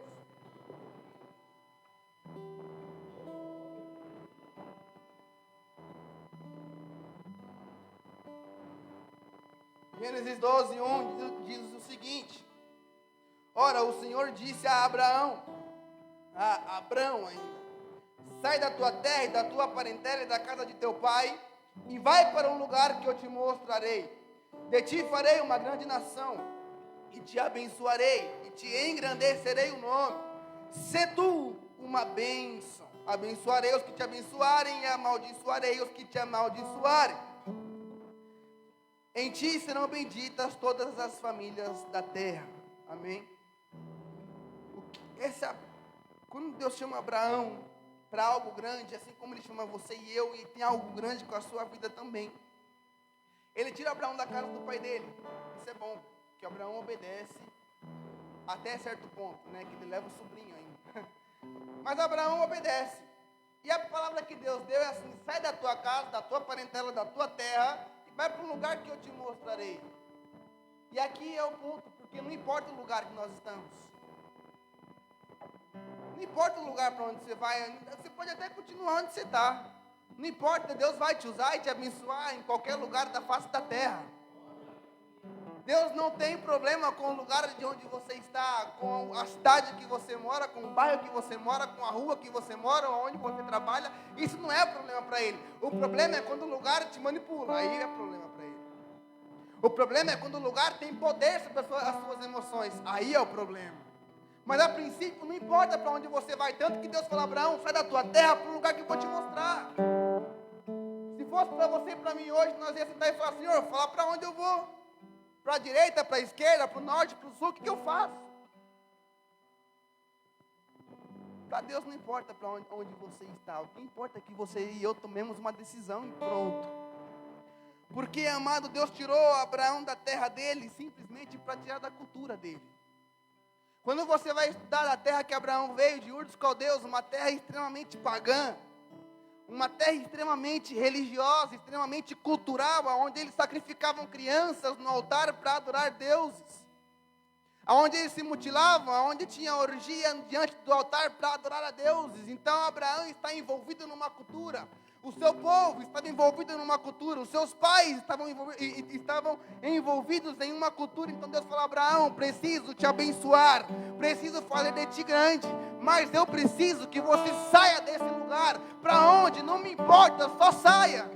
Gênesis 12, 1 diz o seguinte: ora, o Senhor disse a Abraão, ainda, sai da tua terra e da tua parentela e da casa de teu pai, e vai para um lugar que eu te mostrarei. De ti farei uma grande nação, e te abençoarei, e te engrandecerei o nome. Se tu uma bênção, abençoarei os que te abençoarem, e amaldiçoarei os que te amaldiçoarem. Em ti serão benditas todas as famílias da terra. Amém? Quando Deus chama Abraão para algo grande, assim como Ele chama você e eu, e tem algo grande com a sua vida também, Ele tira Abraão da casa do pai dele. Isso é bom, que Abraão obedece até certo ponto, né? Que ele leva o sobrinho ainda. Mas Abraão obedece. E a palavra que Deus deu é assim: sai da tua casa, da tua parentela, da tua terra, e vai para um lugar que eu te mostrarei. E aqui é o ponto, porque não importa o lugar que nós estamos. Não importa o lugar para onde você vai, você pode até continuar onde você está. Não importa, Deus vai te usar e te abençoar em qualquer lugar da face da terra. Deus não tem problema com o lugar de onde você está, com a cidade que você mora, com o bairro que você mora, com a rua que você mora, onde você trabalha. Isso não é problema para Ele. O problema é quando o lugar te manipula, aí é problema para Ele. O problema é quando o lugar tem poder sobre as suas emoções, aí é o problema. Mas a princípio não importa para onde você vai, tanto que Deus falou: Abraão, sai da tua terra para o lugar que eu vou te mostrar. Se fosse para você e para mim hoje, nós ia sentar e falar: Senhor, falar para onde eu vou? Para a direita, para a esquerda, para o norte, para o sul, o que eu faço? Para Deus não importa para onde você está, o que importa é que você e eu tomemos uma decisão e pronto. Porque, amado, Deus tirou Abraão da terra dele, simplesmente para tirar da cultura dele. Quando você vai estudar a terra que Abraão veio, de Ur dos Caldeus, uma terra extremamente pagã, uma terra extremamente religiosa, extremamente cultural, onde eles sacrificavam crianças no altar para adorar deuses, onde eles se mutilavam, onde tinha orgia diante do altar para adorar a deuses. Então Abraão está envolvido numa cultura, o seu povo estava envolvido numa cultura, os seus pais estavam envolvidos em uma cultura. Então Deus falou: Abraão, preciso te abençoar, preciso fazer de ti grande, mas eu preciso que você saia desse lugar. Para onde? Não me importa, só saia.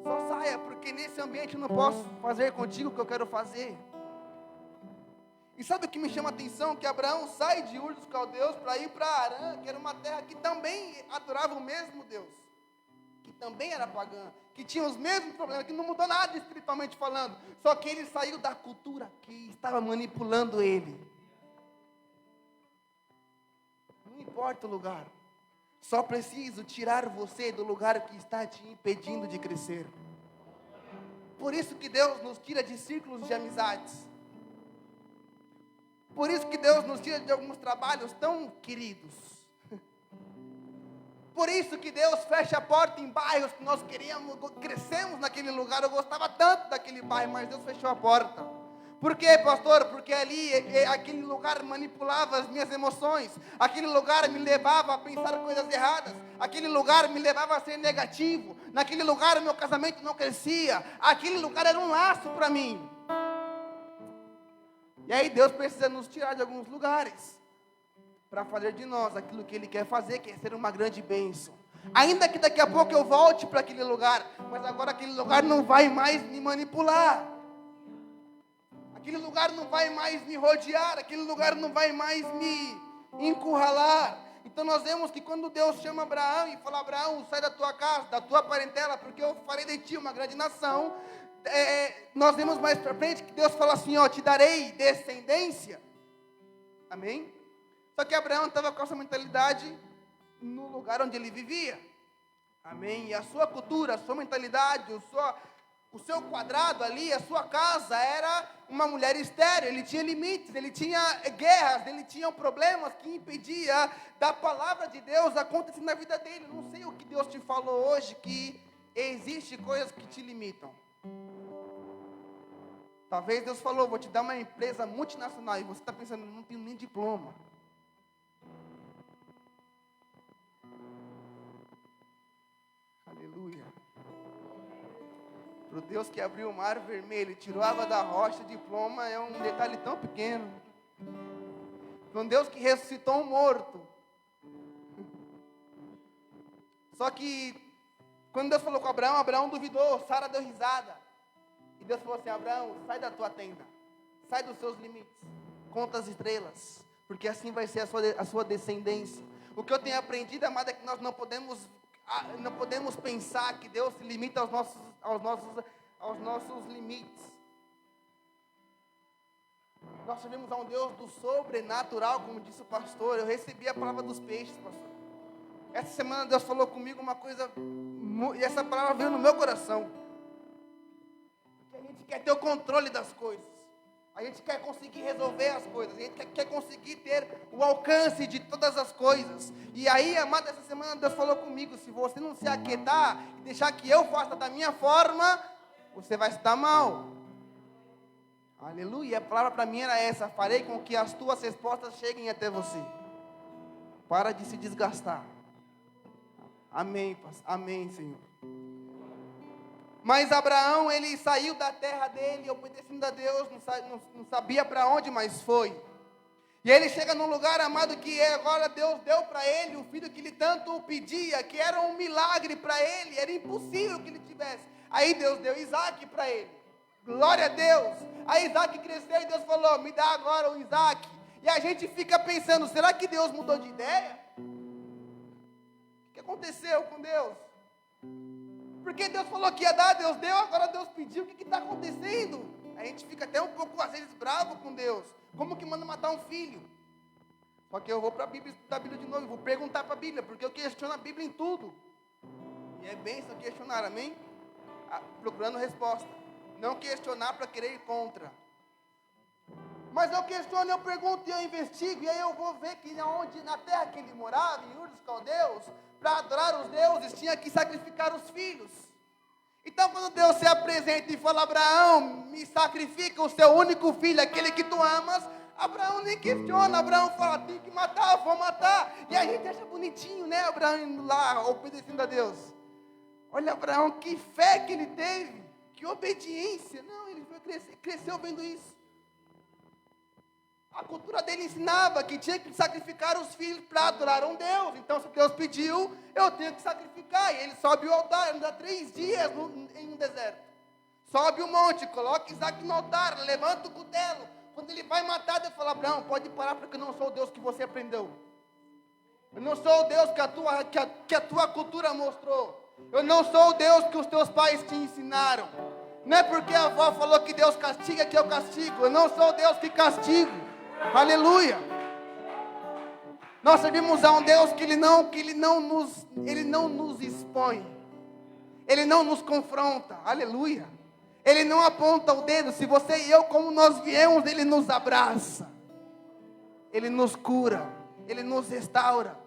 Só saia, porque nesse ambiente eu não posso fazer contigo o que eu quero fazer. E sabe o que me chama a atenção? Que Abraão sai de Ur dos Caldeus para ir para Arã, que era uma terra que também adorava o mesmo Deus, que também era pagã, que tinha os mesmos problemas, que não mudou nada espiritualmente falando, só que ele saiu da cultura que estava manipulando ele. Não importa o lugar, só preciso tirar você do lugar que está te impedindo de crescer. Por isso que Deus nos tira de círculos de amizades. Por isso que Deus nos tira de alguns trabalhos tão queridos. Por isso que Deus fecha a porta em bairros que nós crescemos naquele lugar. Eu gostava tanto daquele bairro, mas Deus fechou a porta. Por quê, pastor? Porque ali, aquele lugar manipulava as minhas emoções. Aquele lugar me levava a pensar coisas erradas. Aquele lugar me levava a ser negativo. Naquele lugar o meu casamento não crescia. Aquele lugar era um laço para mim. E aí Deus precisa nos tirar de alguns lugares para fazer de nós aquilo que Ele quer fazer, que é ser uma grande bênção. Ainda que daqui a pouco eu volte para aquele lugar, mas agora aquele lugar não vai mais me manipular. Aquele lugar não vai mais me rodear, aquele lugar não vai mais me encurralar. Então nós vemos que quando Deus chama Abraão e fala: Abraão, sai da tua casa, da tua parentela, porque eu farei de ti uma grande nação. Nós vemos mais para frente que Deus fala assim: te darei descendência. Amém? Só que Abraão estava com essa mentalidade no lugar onde ele vivia. Amém? E a sua cultura, a sua mentalidade, o seu quadrado ali, a sua casa era uma mulher estéril. Ele tinha limites, ele tinha guerras, ele tinha problemas que impedia da palavra de Deus acontecer na vida dele. Não sei o que Deus te falou hoje, que existe coisas que te limitam. Talvez Deus falou: vou te dar uma empresa multinacional, e você está pensando: não tenho nem diploma. Aleluia. Para o Deus que abriu o mar vermelho e tirou a água da rocha, diploma é um detalhe tão pequeno. Para um Deus que ressuscitou um morto. Só que quando Deus falou com Abraão, Abraão duvidou, Sara deu risada. E Deus falou assim: Abraão, sai da tua tenda, sai dos seus limites, conta as estrelas, porque assim vai ser a sua descendência. O que eu tenho aprendido, amado, é que nós não podemos pensar que Deus se limita aos nossos limites. Nós servimos a um Deus do sobrenatural, como disse o pastor. Eu recebi a palavra dos peixes, pastor. Essa semana Deus falou comigo uma coisa, e essa palavra veio no meu coração. A gente quer ter o controle das coisas, a gente quer conseguir resolver as coisas, a gente quer conseguir ter o alcance de todas as coisas. E aí, amado, essa semana Deus falou comigo: se você não se aquietar e deixar que eu faça da minha forma, você vai se dar mal. Aleluia. A palavra para mim era essa: farei com que as tuas respostas cheguem até você. Para de se desgastar. Amém, amém, Senhor. Mas Abraão, ele saiu da terra dele, obedecendo a Deus, não sabia para onde, mas foi. E ele chega num lugar, amado, que agora Deus deu para ele o filho que ele tanto pedia, que era um milagre para ele, era impossível que ele tivesse. Aí Deus deu Isaac para ele. Glória a Deus. Aí Isaac cresceu e Deus falou: me dá agora o Isaac. E a gente fica pensando: será que Deus mudou de ideia? O que aconteceu com Deus? Porque Deus falou que ia dar, Deus deu, agora Deus pediu. O que está acontecendo? A gente fica até um pouco, às vezes, bravo com Deus. Como que manda matar um filho? Só que eu vou para a Bíblia, estudar a Bíblia de novo, vou perguntar para a Bíblia, porque eu questiono a Bíblia em tudo. E é bênção questionar, amém? Procurando resposta. Não questionar para querer ir contra. Mas eu questiono, eu pergunto e eu investigo, e aí eu vou ver que onde, na terra que ele morava, em Ur dos Caldeus, para adorar os deuses, tinha que sacrificar os filhos. Então quando Deus se apresenta e fala: Abraão, me sacrifica o seu único filho, aquele que tu amas, Abraão nem questiona, Abraão fala: tem que matar, vou matar. E a gente acha bonitinho, né, Abraão indo lá, obedecendo a Deus. Olha Abraão, que fé que ele teve, que obediência. Não, ele foi cresceu vendo isso. A cultura dele ensinava que tinha que sacrificar os filhos para adorar um Deus. Então, se Deus pediu, eu tenho que sacrificar. E ele sobe o altar, anda 3 dias em um deserto. Sobe o monte, coloca Isaac no altar, levanta o cutelo. Quando ele vai matar, Deus fala: Abraão, pode parar, porque eu não sou o Deus que você aprendeu. Eu não sou o Deus que a tua cultura mostrou. Eu não sou o Deus que os teus pais te ensinaram. Não é porque a avó falou que Deus castiga que eu castigo. Eu não sou o Deus que castigo. Aleluia. Nós servimos a um Deus que ele não nos expõe. Ele não nos confronta. Aleluia. Ele não aponta o dedo. Se você e eu, como nós viemos, ele nos abraça. Ele nos cura. Ele nos restaura.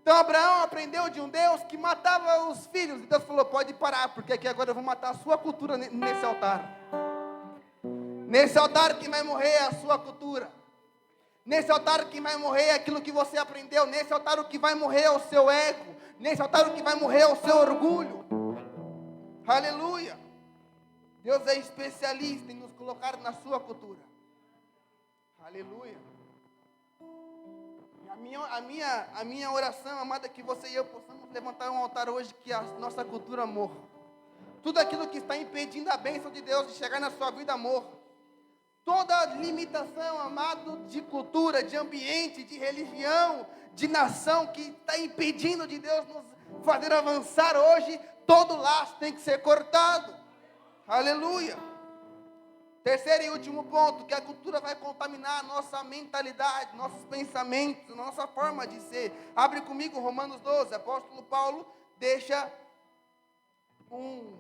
Então Abraão aprendeu de um Deus que matava os filhos. E Deus falou: pode parar, porque aqui agora eu vou matar a sua cultura nesse altar. Nesse altar quem vai morrer é a sua cultura. Nesse altar quem vai morrer é aquilo que você aprendeu. Nesse altar o que vai morrer é o seu ego. Nesse altar o que vai morrer é o seu orgulho. Aleluia. Deus é especialista em nos colocar na sua cultura. Aleluia. A minha oração, amada, é que você e eu possamos levantar um altar hoje que a nossa cultura morra. Tudo aquilo que está impedindo a bênção de Deus de chegar na sua vida morra. Toda limitação, amado, de cultura, de ambiente, de religião, de nação, que está impedindo de Deus nos fazer avançar hoje, todo laço tem que ser cortado. Aleluia. Terceiro e último ponto, que a cultura vai contaminar a nossa mentalidade, nossos pensamentos, nossa forma de ser. Abre comigo Romanos 12, apóstolo Paulo deixa um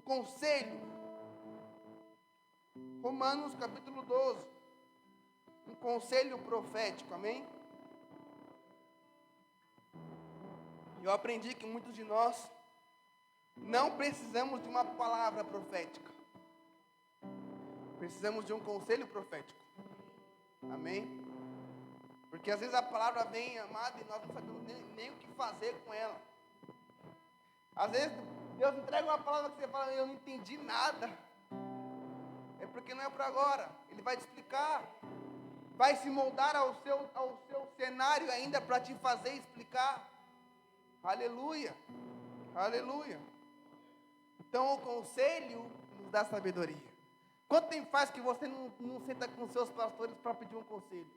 conselho. Romanos capítulo 12, um conselho profético, amém? Eu aprendi que muitos de nós não precisamos de uma palavra profética, precisamos de um conselho profético, amém? Porque às vezes a palavra vem, amada, e nós não sabemos nem o que fazer com ela. Às vezes Deus entrega uma palavra que você fala: eu não entendi nada. É porque não é para agora. Ele vai te explicar. Vai se moldar ao seu cenário ainda para te fazer explicar. Aleluia. Aleluia. Então o conselho nos dá sabedoria. Quanto tempo faz que você não senta com seus pastores para pedir um conselho?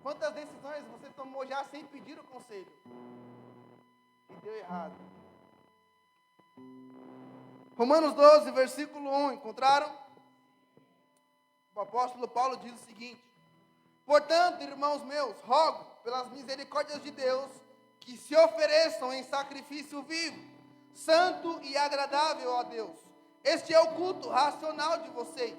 Quantas decisões você tomou já sem pedir o conselho? E deu errado. Romanos 12, versículo 1, encontraram? O apóstolo Paulo diz o seguinte: portanto, irmãos meus, rogo pelas misericórdias de Deus, que se ofereçam em sacrifício vivo, santo e agradável a Deus. Este é o culto racional de vocês.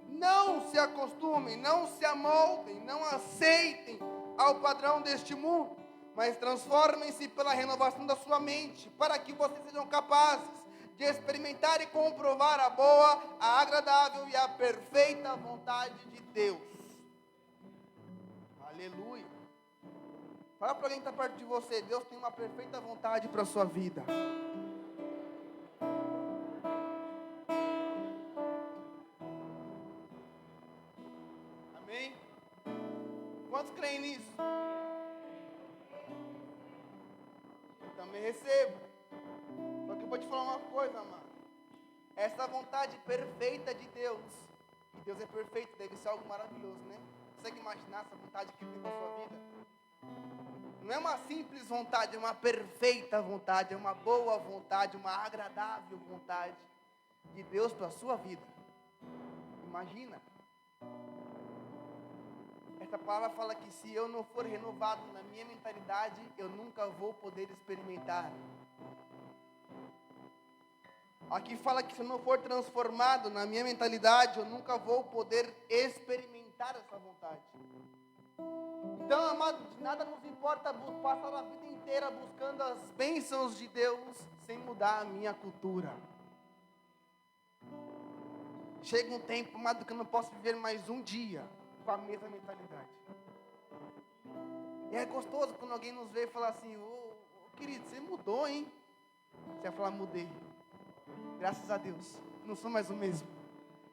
Não se acostumem, não se amoldem, não aceitem ao padrão deste mundo, mas transformem-se pela renovação da sua mente, para que vocês sejam capazes de experimentar e comprovar a boa, a agradável e a perfeita vontade de Deus. Aleluia. Fala para alguém que está perto de você, Deus tem uma perfeita vontade para a sua vida. Amém? Quantos creem nisso? Eu também recebo. Só que eu vou te falar uma coisa, amado. Essa vontade perfeita de Deus, e Deus é perfeito, deve ser algo maravilhoso, né? Consegue imaginar essa vontade que Ele tem para a sua vida? Não é uma simples vontade, é uma perfeita vontade, é uma boa vontade, uma agradável vontade de Deus para a sua vida. Imagina. Essa palavra fala que se eu não for renovado na minha mentalidade, eu nunca vou poder experimentar. Aqui fala que se eu não for transformado na minha mentalidade, eu nunca vou poder experimentar essa vontade. Então, amado, de nada nos importa passar a vida inteira buscando as bênçãos de Deus sem mudar a minha cultura. Chega um tempo, amado, que eu não posso viver mais um dia com a mesma mentalidade. E é gostoso quando alguém nos vê e fala assim, ô querido, você mudou, hein? Você vai falar, mudei. Graças a Deus, não sou mais o mesmo.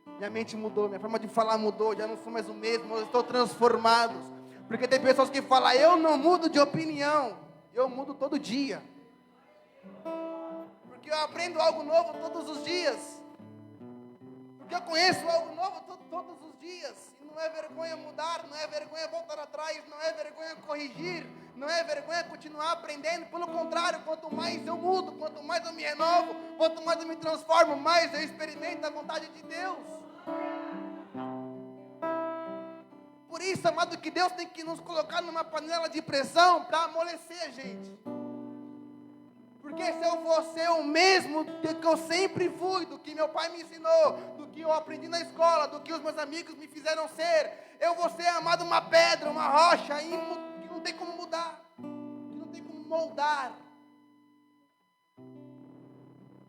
Minha mente mudou, minha forma de falar mudou, já não sou mais o mesmo, eu estou transformado. Porque tem pessoas que falam, eu não mudo de opinião, eu mudo todo dia. Porque eu aprendo algo novo todos os dias. Porque eu conheço algo novo todos os dias. E não é vergonha mudar, não é vergonha voltar atrás, não é vergonha corrigir, não é vergonha continuar aprendendo. Pelo contrário, quanto mais eu mudo, quanto mais eu me renovo, quanto mais eu me transformo, mais eu experimento a vontade de Deus. Por isso, amado, que Deus tem que nos colocar numa panela de pressão para amolecer a gente. Porque se eu for ser o mesmo que eu sempre fui, do que meu pai me ensinou, do que eu aprendi na escola, do que os meus amigos me fizeram ser, eu vou ser, amado, uma pedra, uma rocha, que não tem como mudar, que não tem como moldar.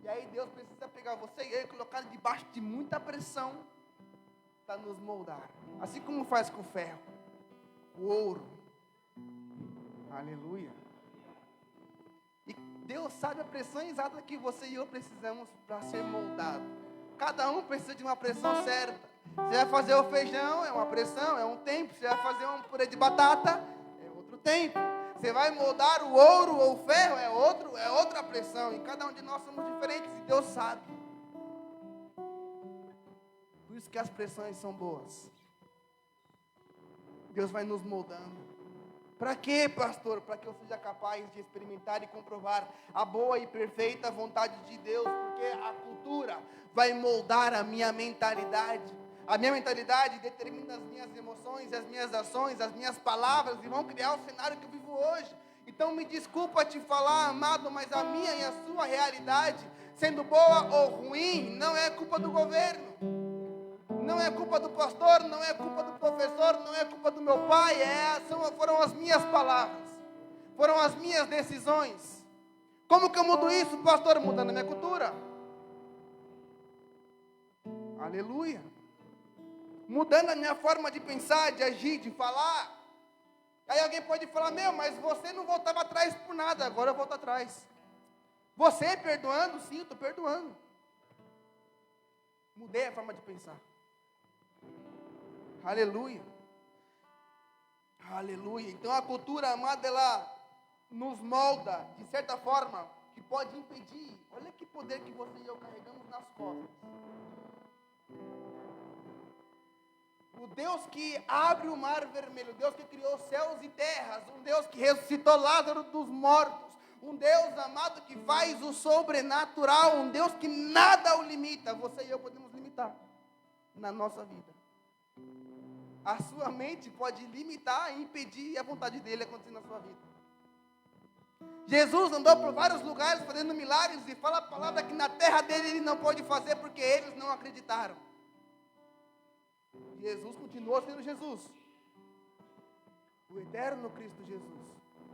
E aí Deus precisa pegar você e eu colocar debaixo de muita pressão para nos moldar. Assim como faz com o ferro, o ouro. Aleluia. E Deus sabe a pressão exata que você e eu precisamos para ser moldado. Cada um precisa de uma pressão certa. Você vai fazer o feijão, é uma pressão, é um tempo. Você vai fazer um purê de batata, é outro tempo. Você vai moldar o ouro ou o ferro, é outra pressão. E cada um de nós somos diferentes e Deus sabe. Por isso que as pressões são boas. Deus vai nos moldando. Para quê, pastor? Para que eu seja capaz de experimentar e comprovar a boa e perfeita vontade de Deus, porque a cultura vai moldar a minha mentalidade. A minha mentalidade determina as minhas emoções, as minhas ações, as minhas palavras, e vão criar o cenário que eu vivo hoje. Então me desculpa te falar, amado, mas a minha e a sua realidade, sendo boa ou ruim, não é culpa do governo. Não é culpa do pastor, não é culpa do professor, não é culpa do meu pai, foram as minhas palavras, foram as minhas decisões. Como que eu mudo isso, pastor? Mudando a minha cultura. Aleluia. Mudando a minha forma de pensar, de agir, de falar. Aí alguém pode falar, mas você não voltava atrás por nada, agora eu volto atrás. Você perdoando? Sim, eu estou perdoando. Mudei a forma de pensar. Aleluia. Aleluia. Então a cultura, amada, ela nos molda de certa forma que pode impedir. Olha que poder que você e eu carregamos nas costas. O Deus que abre o mar vermelho, o Deus que criou céus e terras, um Deus que ressuscitou Lázaro dos mortos, um Deus, amado, que faz o sobrenatural, um Deus que nada o limita. Você e eu podemos limitar na nossa vida. A sua mente pode limitar e impedir a vontade dele acontecer na sua vida. Jesus andou por vários lugares fazendo milagres e fala a palavra que na terra dele ele não pôde fazer porque eles não acreditaram. Jesus continuou sendo Jesus. O eterno Cristo Jesus.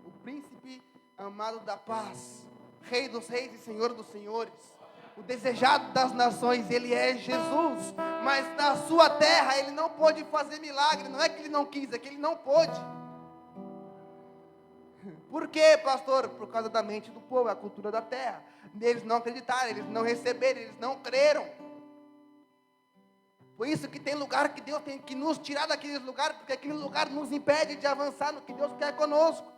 O príncipe amado da paz. Rei dos reis e Senhor dos senhores. o desejado das nações, ele é Jesus. Mas na sua terra ele não pôde fazer milagre. Não é que ele não quis, é que ele não pôde. Por quê, pastor? Por causa da mente do povo, a cultura da terra. Eles não acreditaram, eles não receberam, eles não creram. Por isso que tem lugar que Deus tem que nos tirar daqueles lugares, porque aquele lugar nos impede de avançar no que Deus quer conosco.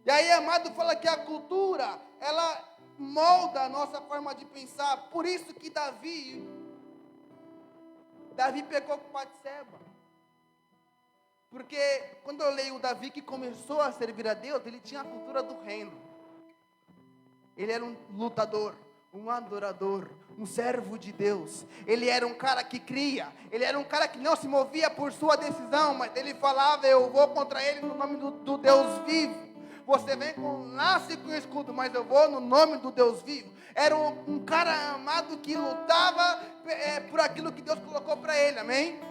E aí, amado, fala que a cultura, ela molda a nossa forma de pensar. Por isso que Davi pecou com Batseba. Porque quando eu leio o Davi que começou a servir a Deus, ele tinha a cultura do reino. Ele era um lutador, um adorador, um servo de Deus. Ele era um cara que cria. Ele era um cara que não se movia por sua decisão, mas ele falava: eu vou contra ele no nome do Deus vivo. Você vem nasce com escudo, mas eu vou no nome do Deus vivo. Era um cara amado que lutava por aquilo que Deus colocou para ele, amém?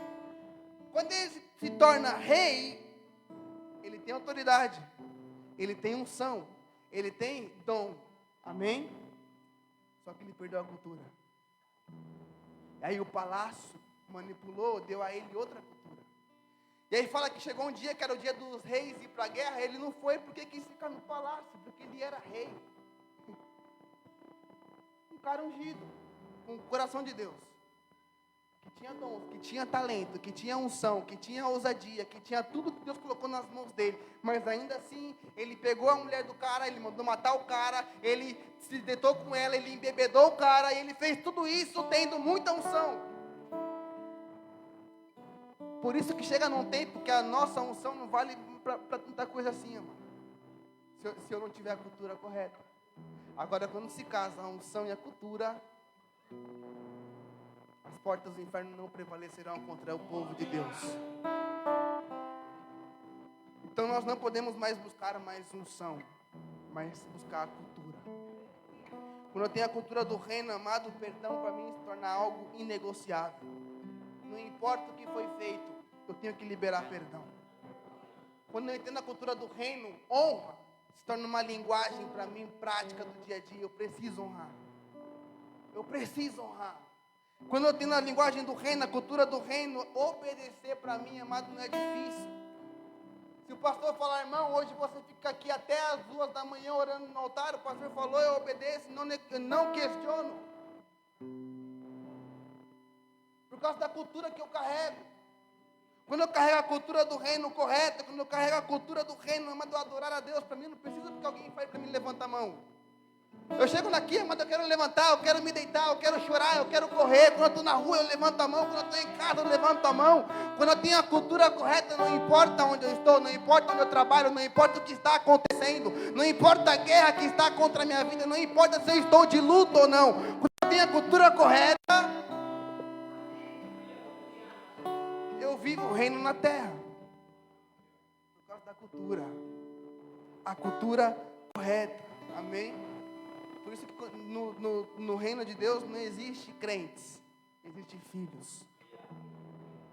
Quando ele se torna rei, ele tem autoridade, ele tem unção, ele tem dom, amém? Só que ele perdeu a cultura. E aí o palácio manipulou, deu a ele outra cultura. E aí fala que chegou um dia que era o dia dos reis ir para a guerra. Ele não foi porque quis ficar no palácio, porque ele era rei. Um cara ungido, com o coração de Deus, que tinha dons, que tinha talento, que tinha unção, que tinha ousadia, que tinha tudo que Deus colocou nas mãos dele. Mas ainda assim, ele pegou a mulher do cara, ele mandou matar o cara, ele se deitou com ela, ele embebedou o cara, e ele fez tudo isso tendo muita unção. Por isso que chega num tempo que a nossa unção não vale para tanta coisa assim, irmão. Se eu não tiver a cultura correta. Agora, quando se casa a unção e a cultura, as portas do inferno não prevalecerão contra o povo de Deus. Então nós não podemos mais buscar mais unção, mas buscar a cultura. Quando eu tenho a cultura do reino, amado, o perdão para mim se torna algo inegociável. Não importa o que foi feito, eu tenho que liberar perdão. Quando eu entendo a cultura do reino, honra se torna uma linguagem para mim prática do dia a dia. Eu preciso honrar. Eu preciso honrar. Quando eu tenho a linguagem do reino, a cultura do reino, obedecer para mim, amado, não é difícil. Se o pastor falar: irmão, hoje você fica aqui até as 2 da manhã orando no altar, o pastor falou, eu obedeço, não questiono. Por causa da cultura que eu carrego. Quando eu carrego a cultura do reino correta, quando eu carrego a cultura do reino, amado, adorar a Deus, para mim não precisa que alguém fale para mim: levanta a mão. Eu chego aqui, amado, eu quero levantar, eu quero me deitar, eu quero chorar, eu quero correr. Quando eu estou na rua, eu levanto a mão. Quando eu estou em casa, eu levanto a mão. Quando eu tenho a cultura correta, não importa onde eu estou, não importa onde eu trabalho, não importa o que está acontecendo, não importa a guerra que está contra a minha vida, não importa se eu estou de luto ou não. Quando eu tenho a cultura correta, eu vivo o reino na terra. Por causa da cultura. A cultura correta. Amém? Por isso que no reino de Deus não existe crentes, existem filhos.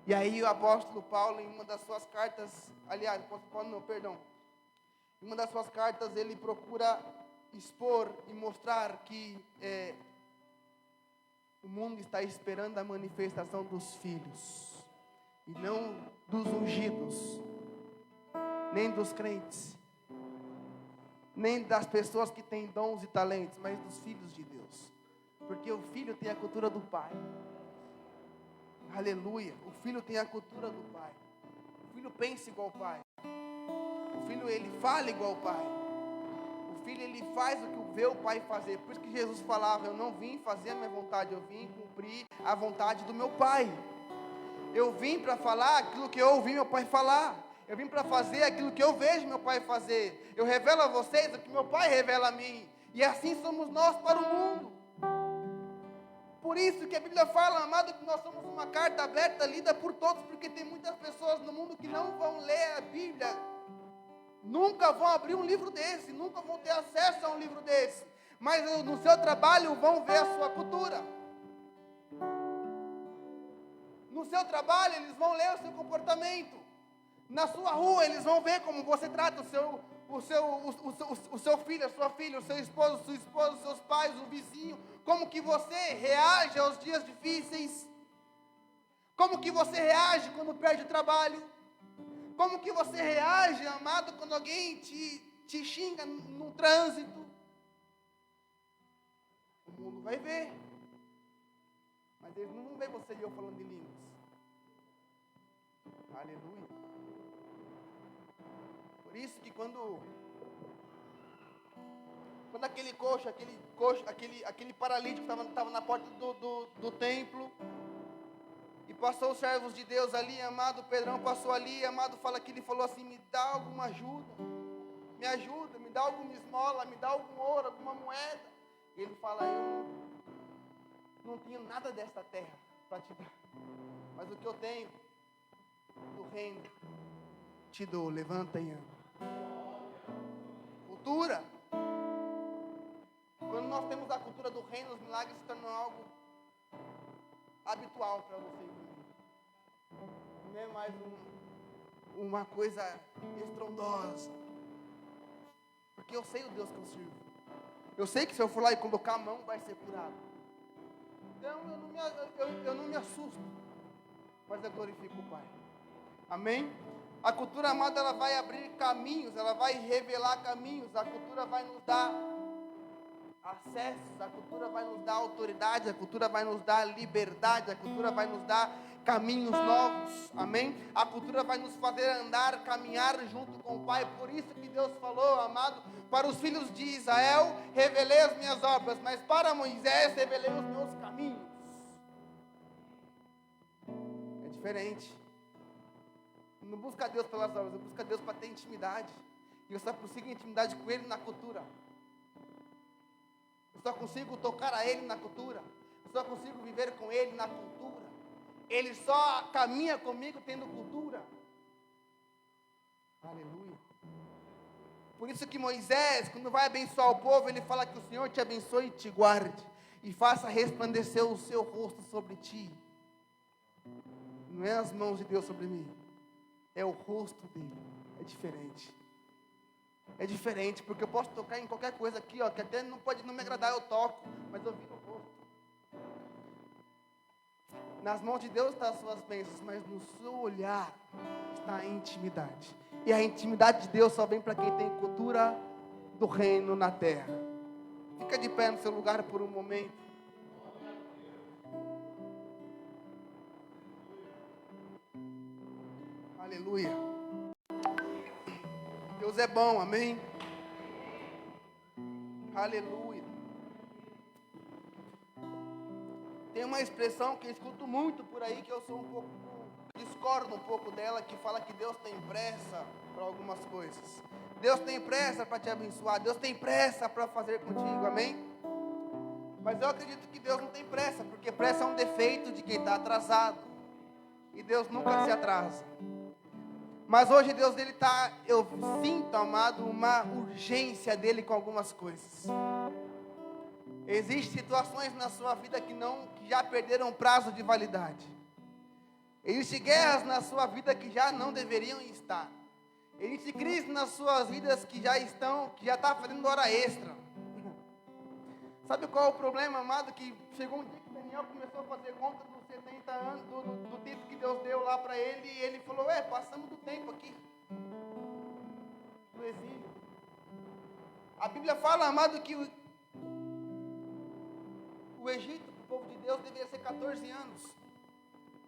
E aí o apóstolo Paulo, em uma das suas cartas, aliás, apóstolo Paulo não, perdão, em uma das suas cartas ele procura expor e mostrar que o mundo está esperando a manifestação dos filhos, e não dos ungidos, nem dos crentes, nem das pessoas que têm dons e talentos, mas dos filhos de Deus. Porque o filho tem a cultura do pai. Aleluia. O filho tem a cultura do pai. O filho pensa igual o pai. O filho, ele fala igual o pai. O filho, ele faz o que vê o pai fazer. Por isso que Jesus falava: eu não vim fazer a minha vontade, eu vim cumprir a vontade do meu pai. Eu vim para falar aquilo que eu ouvi meu pai falar. Eu vim para fazer aquilo que eu vejo meu pai fazer. Eu revelo a vocês o que meu pai revela a mim. E assim somos nós para o mundo. Por isso que a Bíblia fala, amado, que nós somos uma carta aberta, lida por todos. Porque tem muitas pessoas no mundo que não vão ler a Bíblia. Nunca vão abrir um livro desse. Nunca vão ter acesso a um livro desse. Mas no seu trabalho vão ver a sua cultura. No seu trabalho eles vão ler o seu comportamento. Na sua rua, eles vão ver como você trata o seu filho, a sua filha, o seu esposo, sua esposa, os seus pais, o vizinho. Como que você reage aos dias difíceis? Como que você reage quando perde o trabalho? Como que você reage, amado, quando alguém te xinga no trânsito? O mundo vai ver. Mas eles não vão ver você e eu falando em línguas. Aleluia. Por isso que quando aquele coxo, aquele paralítico estava na porta do templo, e passou os servos de Deus ali, amado, Pedrão passou ali, amado, fala que ele falou assim: me dá alguma ajuda, me ajuda, me dá alguma esmola, me dá algum ouro, alguma moeda. E ele fala: eu não tenho nada desta terra para te dar, mas o que eu tenho do reino te dou, levanta e anda. Cultura. Quando nós temos a cultura do reino, os milagres se tornam algo habitual para você e para mim. Não é mais uma coisa estrondosa. Porque eu sei o Deus que eu sirvo. Eu sei que se eu for lá e colocar a mão, vai ser curado. Então eu não me assusto, mas eu glorifico o Pai. Amém? A cultura, amada, ela vai abrir caminhos, ela vai revelar caminhos. A cultura vai nos dar acessos, a cultura vai nos dar autoridade, a cultura vai nos dar liberdade, a cultura vai nos dar caminhos novos, amém? A cultura vai nos fazer andar, caminhar junto com o Pai. Por isso que Deus falou, amado, para os filhos de Israel, revelei as minhas obras, mas para Moisés, revelei os meus caminhos. É diferente. Não busca Deus pelas obras, eu busco Deus para ter intimidade. E eu só consigo intimidade com Ele na cultura. Eu só consigo tocar a Ele na cultura. Eu só consigo viver com Ele na cultura. Ele só caminha comigo tendo cultura. Aleluia. Por isso que Moisés, quando vai abençoar o povo, ele fala que o Senhor te abençoe e te guarde, e faça resplandecer o seu rosto sobre ti. Não é as mãos de Deus sobre mim, é o rosto dele. É diferente. É diferente, porque eu posso tocar em qualquer coisa aqui, ó, que até não pode não me agradar, eu toco, mas eu viro o rosto. Nas mãos de Deus estão as suas bênçãos, mas no seu olhar está a intimidade. E a intimidade de Deus só vem para quem tem cultura do reino na terra. Fica de pé no seu lugar por um momento. Aleluia. Deus é bom, amém? Aleluia. Tem uma expressão que eu escuto muito por aí, que eu sou um pouco, discordo um pouco dela, que fala que Deus tem pressa para algumas coisas. Deus tem pressa para te abençoar, Deus tem pressa para fazer contigo, amém? Mas eu acredito que Deus não tem pressa, porque pressa é um defeito de quem está atrasado. E Deus nunca se atrasa. Mas hoje Deus, ele está, eu sinto, amado, uma urgência dele com algumas coisas. Existem situações na sua vida que já perderam prazo de validade. Existem guerras na sua vida que já não deveriam estar. Existem crises nas suas vidas que já está fazendo hora extra. Sabe qual é o problema, amado? Que chegou um dia que Daniel começou a fazer conta dos 70 anos, do tempo que Deus deu lá para ele, e ele falou: passamos do tempo aqui, do exílio. A Bíblia fala, amado, que o Egito, o povo de Deus, deveria ser 14 anos,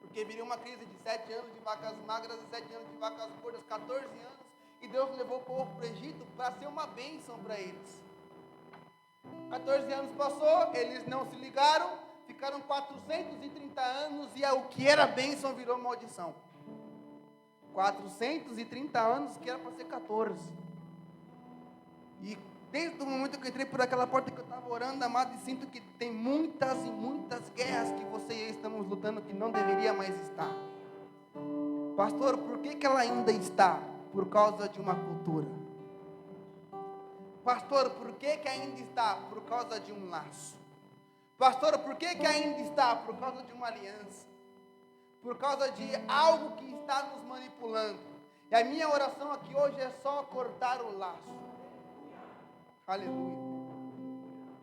porque viria uma crise de 7 anos de vacas magras e 7 anos de vacas gordas, 14 anos, e Deus levou o povo para o Egito para ser uma bênção para eles. 14 anos passou, eles não se ligaram, ficaram 430 anos e o que era bênção virou maldição. 430 anos que era para ser 14. E desde o momento que eu entrei por aquela porta que eu estava orando, amado, e sinto que tem muitas e muitas guerras que você e eu estamos lutando que não deveria mais estar. Pastor, por que ela ainda está? Por causa de uma cultura. Pastor, por que ainda está? Por causa de um laço. Pastor, por que ainda está? Por causa de uma aliança. Por causa de algo que está nos manipulando. E a minha oração aqui hoje é só cortar o laço. Aleluia.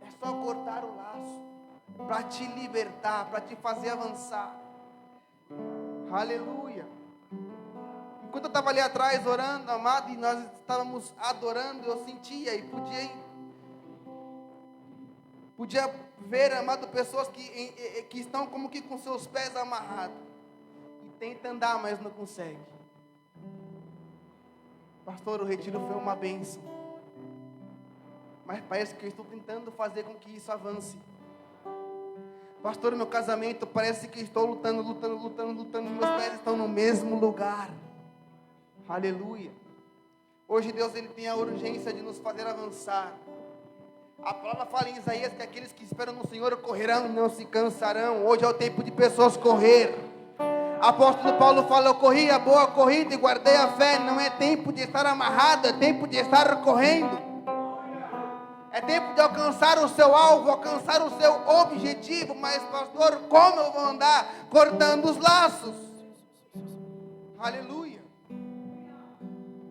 É só cortar o laço para te libertar, para te fazer avançar. Aleluia. Enquanto eu estava ali atrás orando, amado, e nós estávamos adorando, eu sentia e podia ver, amado, pessoas que estão como que com seus pés amarrados e tentam andar, mas não conseguem. Pastor, o retiro foi uma bênção, mas parece que eu estou tentando fazer com que isso avance. Pastor, meu casamento parece que estou lutando, meus pés estão no mesmo lugar. Aleluia. Hoje Deus ele tem a urgência de nos fazer avançar. A palavra fala em Isaías que aqueles que esperam no Senhor correrão e não se cansarão. Hoje é o tempo de pessoas correr. Apóstolo Paulo fala: eu corri a boa corrida e guardei a fé. Não é tempo de estar amarrado, é tempo de estar correndo. É tempo de alcançar o seu alvo, alcançar o seu objetivo. Mas pastor, como eu vou andar? Cortando os laços. Aleluia.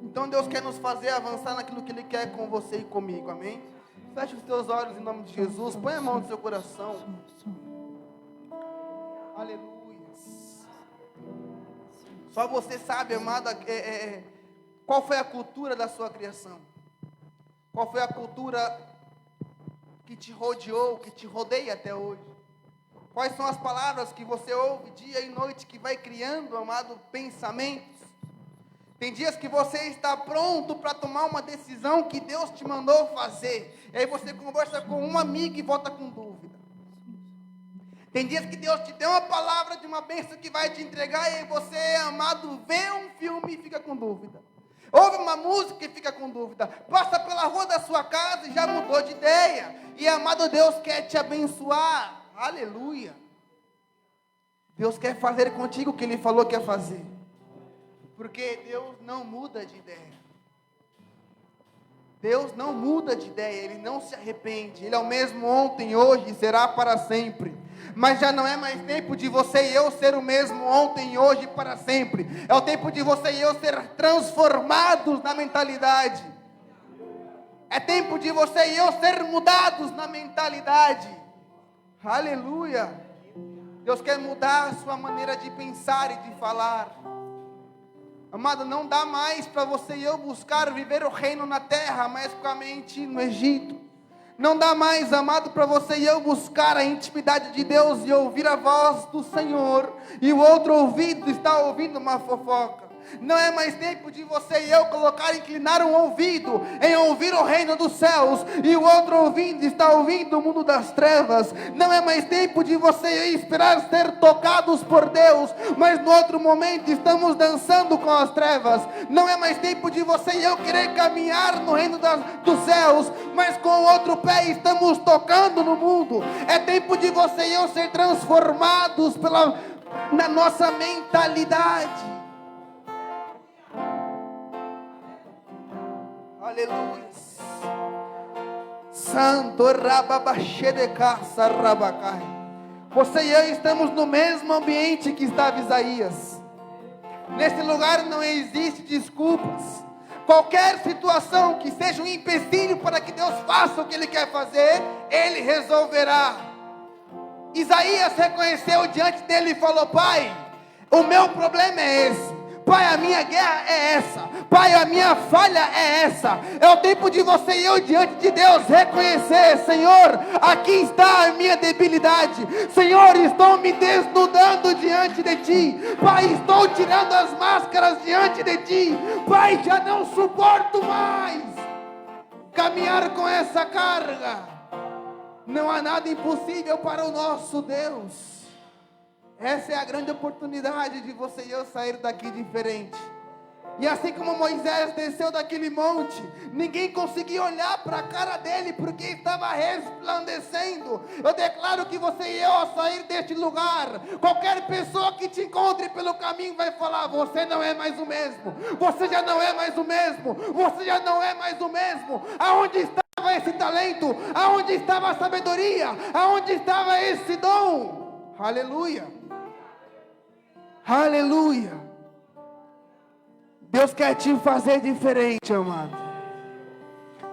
Então Deus quer nos fazer avançar naquilo que Ele quer com você e comigo, amém? Feche os teus olhos em nome de Jesus, põe a mão no seu coração. Aleluia. Só você sabe, amada, qual foi a cultura da sua criação? Qual foi a cultura que te rodeou, que te rodeia até hoje? Quais são as palavras que você ouve dia e noite que vai criando, amado, pensamentos? Tem dias que você está pronto para tomar uma decisão que Deus te mandou fazer. E aí você conversa com um amigo e volta com dúvida. Tem dias que Deus te deu uma palavra de uma bênção que vai te entregar. E aí você, amado, vê um filme e fica com dúvida. Ouve uma música e fica com dúvida. Passa pela rua da sua casa e já mudou de ideia. E amado, Deus quer te abençoar. Aleluia. Deus quer fazer contigo o que Ele falou que ia fazer. Porque Deus não muda de ideia. Deus não muda de ideia, Ele não se arrepende. Ele é o mesmo ontem, hoje e será para sempre. Mas já não é mais tempo de você e eu ser o mesmo ontem, e hoje e para sempre. É o tempo de você e eu ser transformados na mentalidade. É tempo de você e eu ser mudados na mentalidade. Aleluia. Deus quer mudar a sua maneira de pensar e de falar. Amado, não dá mais para você e eu buscar viver o reino na terra, mas com a mente no Egito. Não dá mais, amado, para você e eu buscar a intimidade de Deus e ouvir a voz do Senhor, e o outro ouvido está ouvindo uma fofoca. Não é mais tempo de você e eu inclinar um ouvido em ouvir o reino dos céus, e o outro ouvido está ouvindo o mundo das trevas. Não é mais tempo de você e eu esperar ser tocados por Deus, mas no outro momento estamos dançando com as trevas. Não é mais tempo de você e eu querer caminhar no reino dos céus, mas com o outro pé estamos tocando no mundo. É tempo de você e eu ser transformados na nossa mentalidade. Aleluia. Santo Rababaxedecaça Rabacai. Você e eu estamos no mesmo ambiente que estava Isaías. Nesse lugar não existe desculpas. Qualquer situação que seja um empecilho para que Deus faça o que Ele quer fazer, Ele resolverá. Isaías reconheceu diante dele e falou: Pai, o meu problema é esse. Pai, a minha guerra é essa. Pai, a minha falha é essa. É o tempo de você e eu diante de Deus reconhecer: Senhor, aqui está a minha debilidade. Senhor, estou me desnudando diante de Ti. Pai, estou tirando as máscaras diante de Ti. Pai, já não suporto mais caminhar com essa carga. Não há nada impossível para o nosso Deus. Essa é a grande oportunidade de você e eu sair daqui diferente. E assim como Moisés desceu daquele monte, ninguém conseguia olhar para a cara dele, porque estava resplandecendo. Eu declaro que você e eu, ao sair deste lugar, qualquer pessoa que te encontre pelo caminho vai falar: você não é mais o mesmo. Você já não é mais o mesmo. Você já não é mais o mesmo. Aonde estava esse talento? Aonde estava a sabedoria? Aonde estava esse dom? Aleluia. Aleluia. Deus quer te fazer diferente, amado.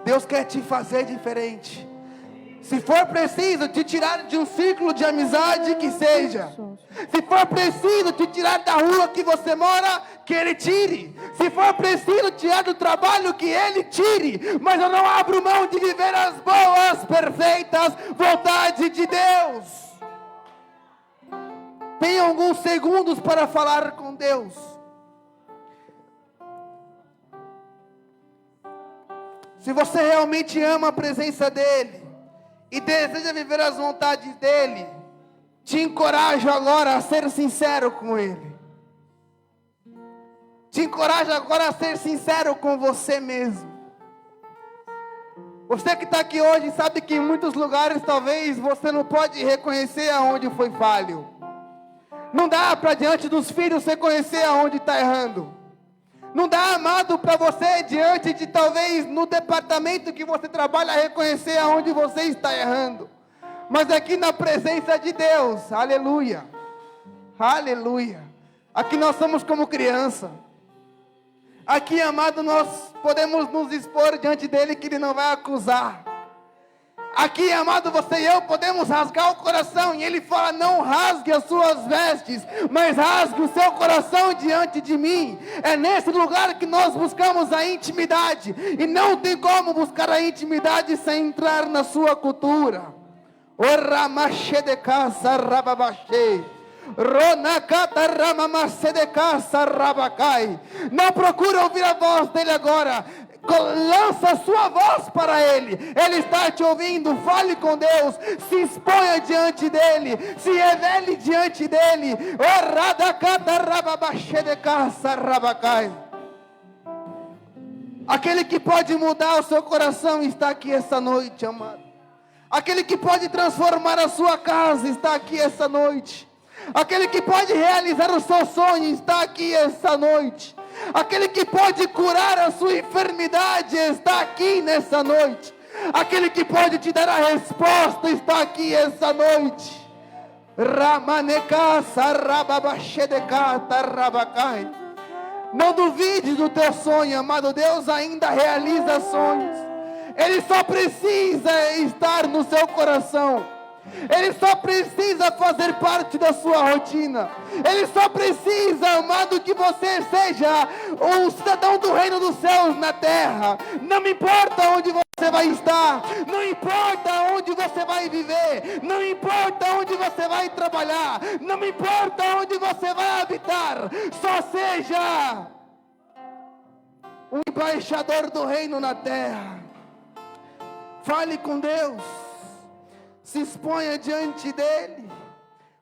Deus quer te fazer diferente. Se for preciso te tirar de um ciclo de amizade, que seja. Se for preciso te tirar da rua que você mora, que Ele tire. Se for preciso tirar do trabalho, que Ele tire. Mas eu não abro mão de viver as boas, perfeitas vontades de Deus. Tenha alguns segundos para falar com Deus. Se você realmente ama a presença dEle e deseja viver as vontades dEle, te encorajo agora a ser sincero com Ele. Te encorajo agora a ser sincero com você mesmo. Você que está aqui hoje sabe que em muitos lugares talvez você não pode reconhecer aonde foi falho. Não dá para diante dos filhos reconhecer aonde está errando. Não dá, amado, para você diante de talvez no departamento que você trabalha reconhecer aonde você está errando. Mas aqui na presença de Deus, aleluia, aleluia. Aqui nós somos como criança. Aqui, amado, nós podemos nos expor diante dele que ele não vai acusar. Aqui, amado, você e eu podemos rasgar o coração. E ele fala, não rasgue as suas vestes, mas rasgue o seu coração diante de mim. É nesse lugar que nós buscamos a intimidade. E não tem como buscar a intimidade sem entrar na sua cultura. Não procure ouvir a voz dele agora. Lança a sua voz para Ele. Ele está te ouvindo. Fale com Deus. Se exponha diante dEle. Se revele diante dEle. Aquele que pode mudar o seu coração está aqui essa noite, amado. Aquele que pode transformar a sua casa está aqui essa noite. Aquele que pode realizar o seu sonho está aqui essa noite. Aquele que pode curar a sua enfermidade está aqui nessa noite. Aquele que pode te dar a resposta está aqui essa noite. Não duvide do teu sonho, amado. Deus ainda realiza sonhos. Ele só precisa estar no seu coração. Ele só precisa fazer parte da sua rotina. Ele só precisa, amado, que você seja um cidadão do reino dos céus na terra. Não importa onde você vai estar, não importa onde você vai viver, não importa onde você vai trabalhar, não importa onde você vai habitar, só seja um embaixador do reino na terra. Fale com Deus. Se exponha diante dele.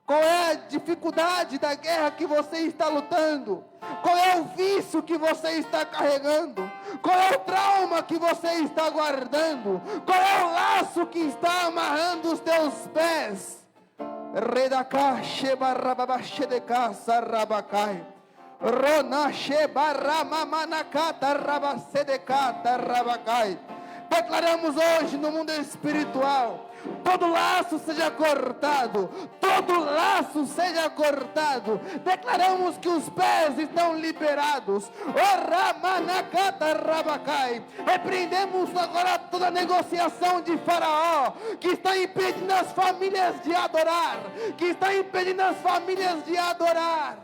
Qual é a dificuldade da guerra que você está lutando? Qual é o vício que você está carregando? Qual é o trauma que você está guardando? Qual é o laço que está amarrando os teus pés? Declaramos hoje no mundo espiritual, todo laço seja cortado, todo laço seja cortado. Declaramos que os pés estão liberados. Repreendemos agora toda negociação de Faraó, que está impedindo as famílias de adorar, que está impedindo as famílias de adorar.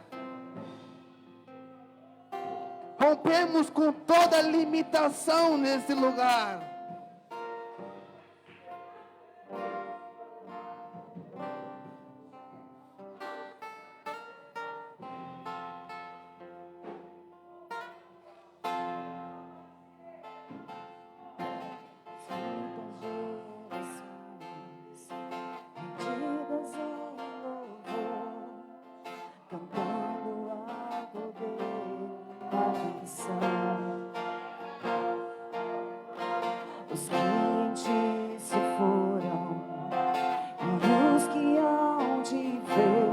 Rompemos com toda limitação nesse lugar. Os que em ti se foram e os que hão de ver,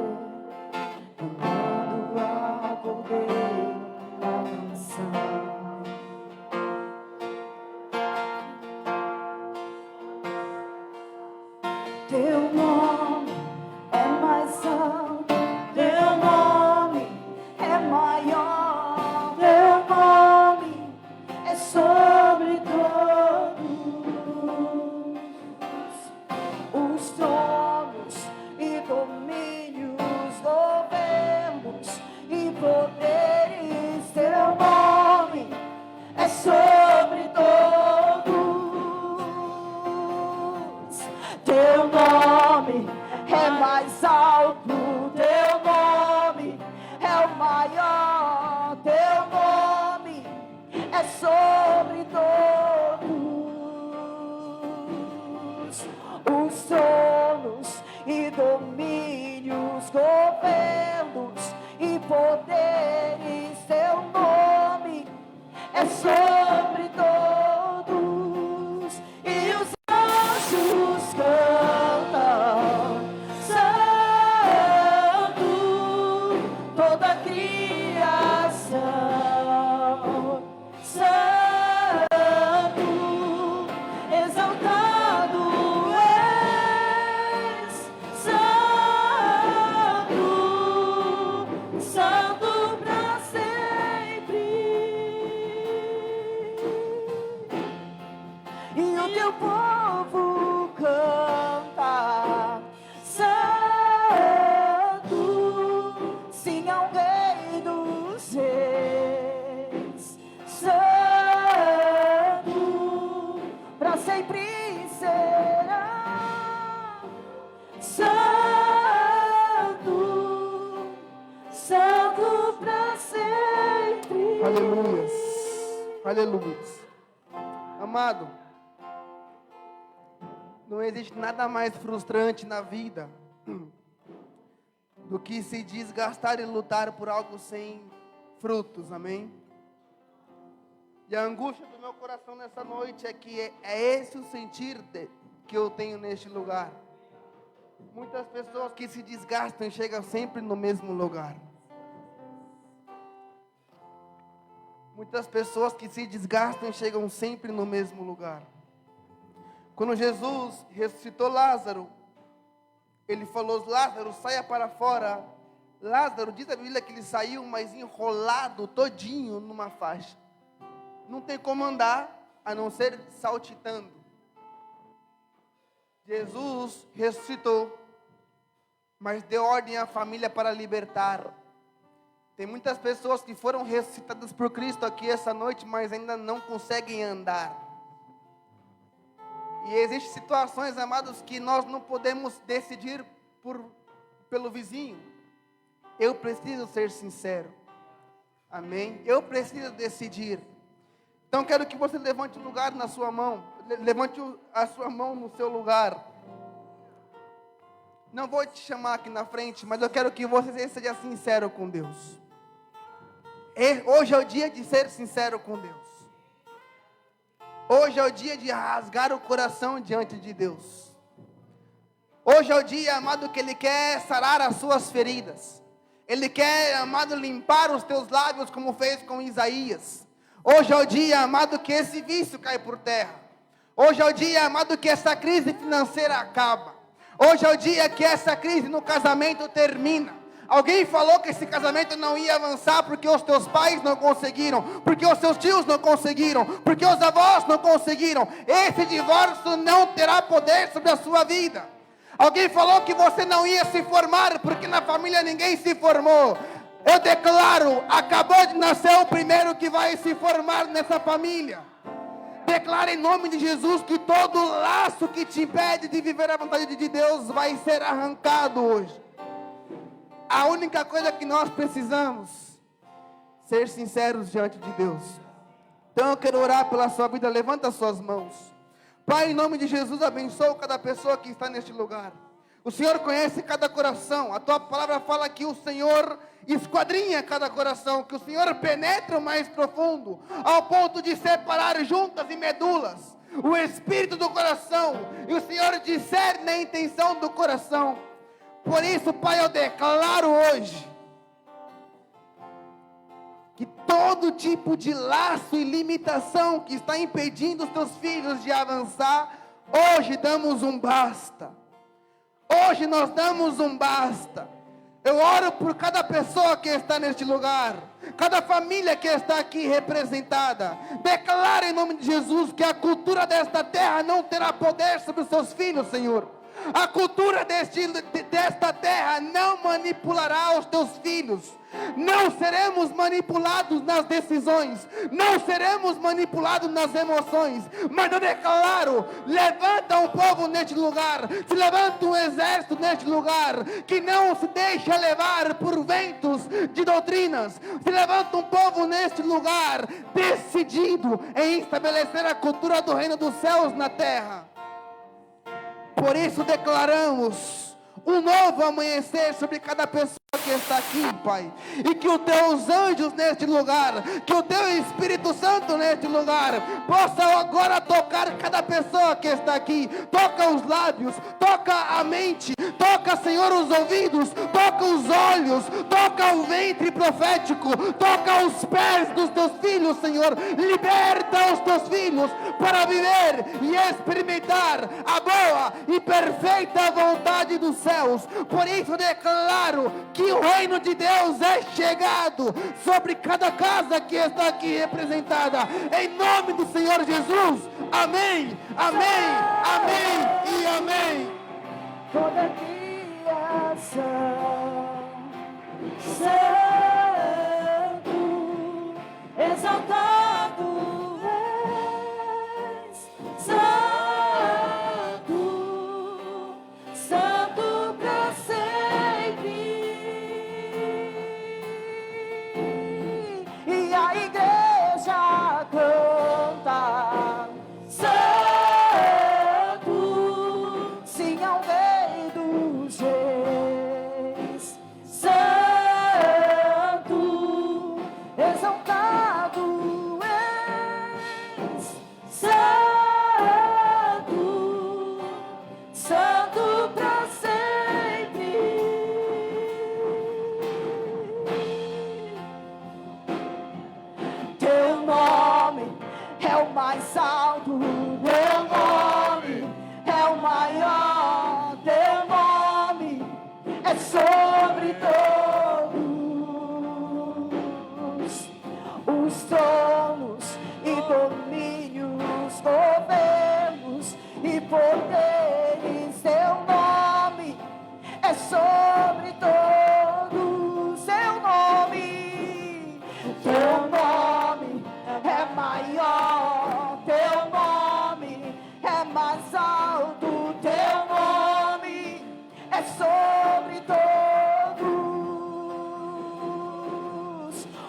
cantando ao Cordeiro a canção. Teu nome é mais alto, teu nome é maior, teu nome mais alto, teu nome é o maior, teu nome é sobre todos os tronos e domínios, governos e poderes, teu nome é sobre todos, e os anjos cantam, santo, toda a criação, santo, exaltado és, santo, santo pra sempre. E o teu povo canta, santo, sim ao Rei dos Reis, santo, pra sempre será, santo, santo pra sempre. Aleluias. Aleluias. Amado, não existe nada mais frustrante na vida do que se desgastar e lutar por algo sem frutos, amém? E a angústia do meu coração nessa noite é que é esse o sentir que eu tenho neste lugar. Muitas pessoas que se desgastam e chegam sempre no mesmo lugar. Muitas pessoas que se desgastam e chegam sempre no mesmo lugar. Quando Jesus ressuscitou Lázaro, ele falou: Lázaro, saia para fora. Lázaro, diz a Bíblia que ele saiu, mas enrolado todinho numa faixa. Não tem como andar, a não ser saltitando. Jesus ressuscitou, mas deu ordem à família para libertar. Tem muitas pessoas que foram ressuscitadas por Cristo aqui essa noite, mas ainda não conseguem andar. E existem situações, amados, que nós não podemos decidir pelo vizinho. Eu preciso ser sincero. Amém? Eu preciso decidir. Então quero que você levante um lugar na sua mão. Levante a sua mão no seu lugar. Não vou te chamar aqui na frente, mas eu quero que você seja sincero com Deus. Hoje é o dia de ser sincero com Deus. Hoje é o dia de rasgar o coração diante de Deus. Hoje é o dia, amado, que Ele quer sarar as suas feridas. Ele quer, amado, limpar os teus lábios como fez com Isaías. Hoje é o dia, amado, que esse vício cai por terra. Hoje é o dia, amado, que essa crise financeira acaba. Hoje é o dia que essa crise no casamento termina. Alguém falou que esse casamento não ia avançar porque os teus pais não conseguiram, porque os seus tios não conseguiram, porque os avós não conseguiram. Esse divórcio não terá poder sobre a sua vida. Alguém falou que você não ia se formar porque na família ninguém se formou. Eu declaro, acabou de nascer o primeiro que vai se formar nessa família. Declaro em nome de Jesus que todo laço que te impede de viver a vontade de Deus vai ser arrancado hoje. A única coisa que nós precisamos, ser sinceros diante de Deus. Então eu quero orar pela sua vida. Levanta as suas mãos. Pai, em nome de Jesus, abençoa cada pessoa que está neste lugar. O Senhor conhece cada coração. A tua palavra fala que o Senhor esquadrinha cada coração, que o Senhor penetra o mais profundo, ao ponto de separar juntas e medulas, o espírito do coração, e o Senhor discerne a intenção do coração. Por isso, Pai, eu declaro hoje que todo tipo de laço e limitação que está impedindo os teus filhos de avançar, hoje damos um basta. Hoje nós damos um basta. Eu oro por cada pessoa que está neste lugar, cada família que está aqui representada. Declaro em nome de Jesus que a cultura desta terra não terá poder sobre os seus filhos, Senhor. A cultura desta terra não manipulará os teus filhos. Não seremos manipulados nas decisões, não seremos manipulados nas emoções, mas eu declaro: levanta um povo neste lugar, se levanta um exército neste lugar, que não se deixa levar por ventos de doutrinas, se levanta um povo neste lugar, decidido em estabelecer a cultura do reino dos céus na terra. Por isso declaramos um novo amanhecer sobre cada pessoa que está aqui, Pai, e que os teus anjos neste lugar, que o teu Espírito Santo neste lugar, possa agora tocar cada pessoa que está aqui. Toca os lábios, toca a mente, toca, Senhor, os ouvidos, toca os olhos, toca o ventre profético, toca os pés dos teus filhos, Senhor. Liberta os teus filhos para viver e experimentar a boa e perfeita vontade dos céus. Por isso declaro que o reino de Deus é chegado sobre cada casa que está aqui representada, em nome do Senhor Jesus. Amém, amém, amém e amém. Toda criação, Santo, exaltado és, Santo, Santo para sempre. E a igreja canta: Santo, sim ao Rei dos Reis, Santo, exaltado és, Santo, Santo para sempre. Teu nome é o mais alto, teu nome é o maior, teu nome é sobre todos os tronos e domínios, governos e poderes. Teu nome é sobre todos, teu nome é maior, teu nome é mais alto, teu nome é sobre todos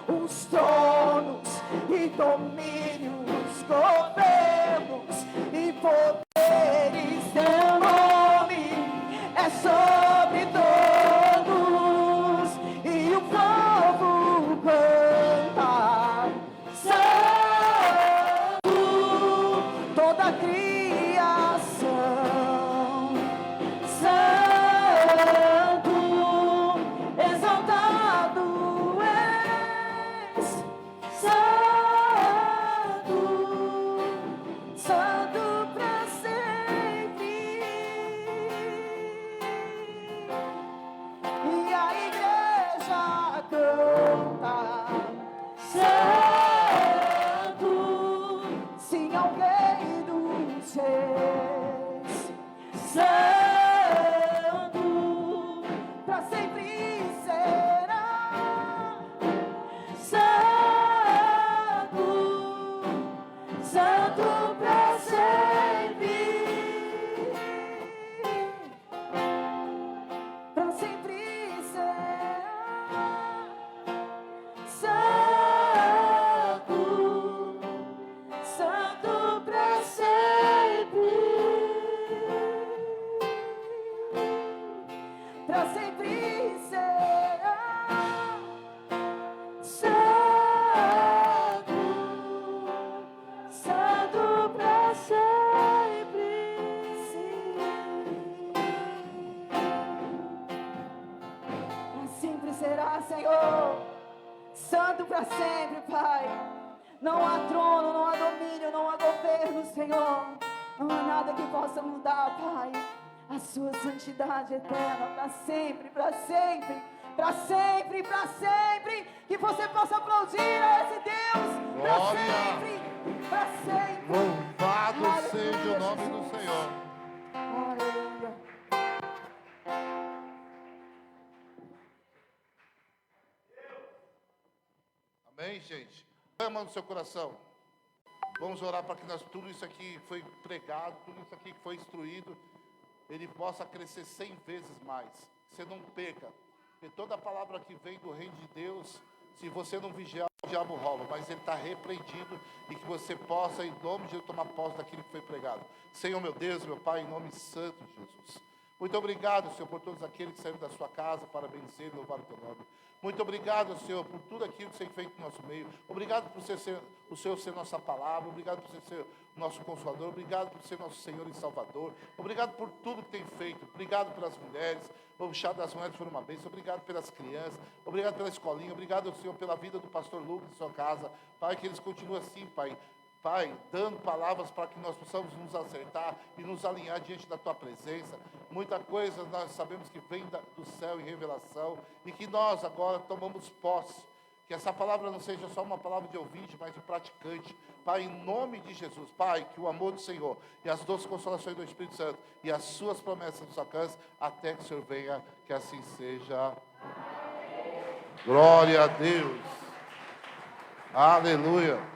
os tronos e domínios, governos e poderes. Teu nome é sobre todos, e o povo canta: Santo, toda criação, Santo, exaltado és, Santo, Santo para sempre. E a igreja canta: Santo, sim ao Rei dos Reis, Santo, para sempre será, Santo, Santo para sempre. Para sempre será, Santo, Santo para sempre. Para sempre será, Santo, Santo para sempre. Para sempre será, Senhor, Santo para sempre, Pai. Não há trono, não há domínio, não há governo, Senhor. Não há nada que possa mudar, Pai, a sua santidade eterna para sempre, para sempre, para sempre, para sempre. Que você possa aplaudir a esse Deus para Glória. sempre, para sempre. Louvado Aleluia, seja o nome do Jesus. Senhor. Aleluia. Amém, gente? Ama no seu coração. Vamos orar para que tudo isso aqui que foi pregado, tudo isso aqui que foi instruído, ele possa crescer 100 vezes mais. Você não perca. Porque toda palavra que vem do reino de Deus, se você não vigiar, o diabo rouba. Mas ele está repreendido e que você possa, em nome de Jesus, tomar posse daquilo que foi pregado. Senhor, meu Deus, meu Pai, em nome santo de Jesus. Muito obrigado, Senhor, por todos aqueles que saíram da sua casa para bendizer e louvar o teu nome. Muito obrigado, Senhor, por tudo aquilo que você tem feito no nosso meio. Obrigado por o Senhor ser nossa palavra. Obrigado por você ser nosso Consolador. Obrigado por ser nosso Senhor e Salvador. Obrigado por tudo que tem feito. Obrigado pelas mulheres. O chá das mulheres foi uma bênção. Obrigado pelas crianças. Obrigado pela escolinha. Obrigado, Senhor, pela vida do pastor Lucas em sua casa. Pai, que eles continuem assim, Pai. Pai, dando palavras para que nós possamos nos acertar e nos alinhar diante da Tua presença. Muita coisa nós sabemos que vem do céu em revelação e que nós agora tomamos posse. Que essa palavra não seja só uma palavra de ouvinte, mas de praticante. Pai, em nome de Jesus, Pai, que o amor do Senhor e as doces consolações do Espírito Santo e as suas promessas nos alcancem até que o Senhor venha, que assim seja. Glória a Deus. Aleluia.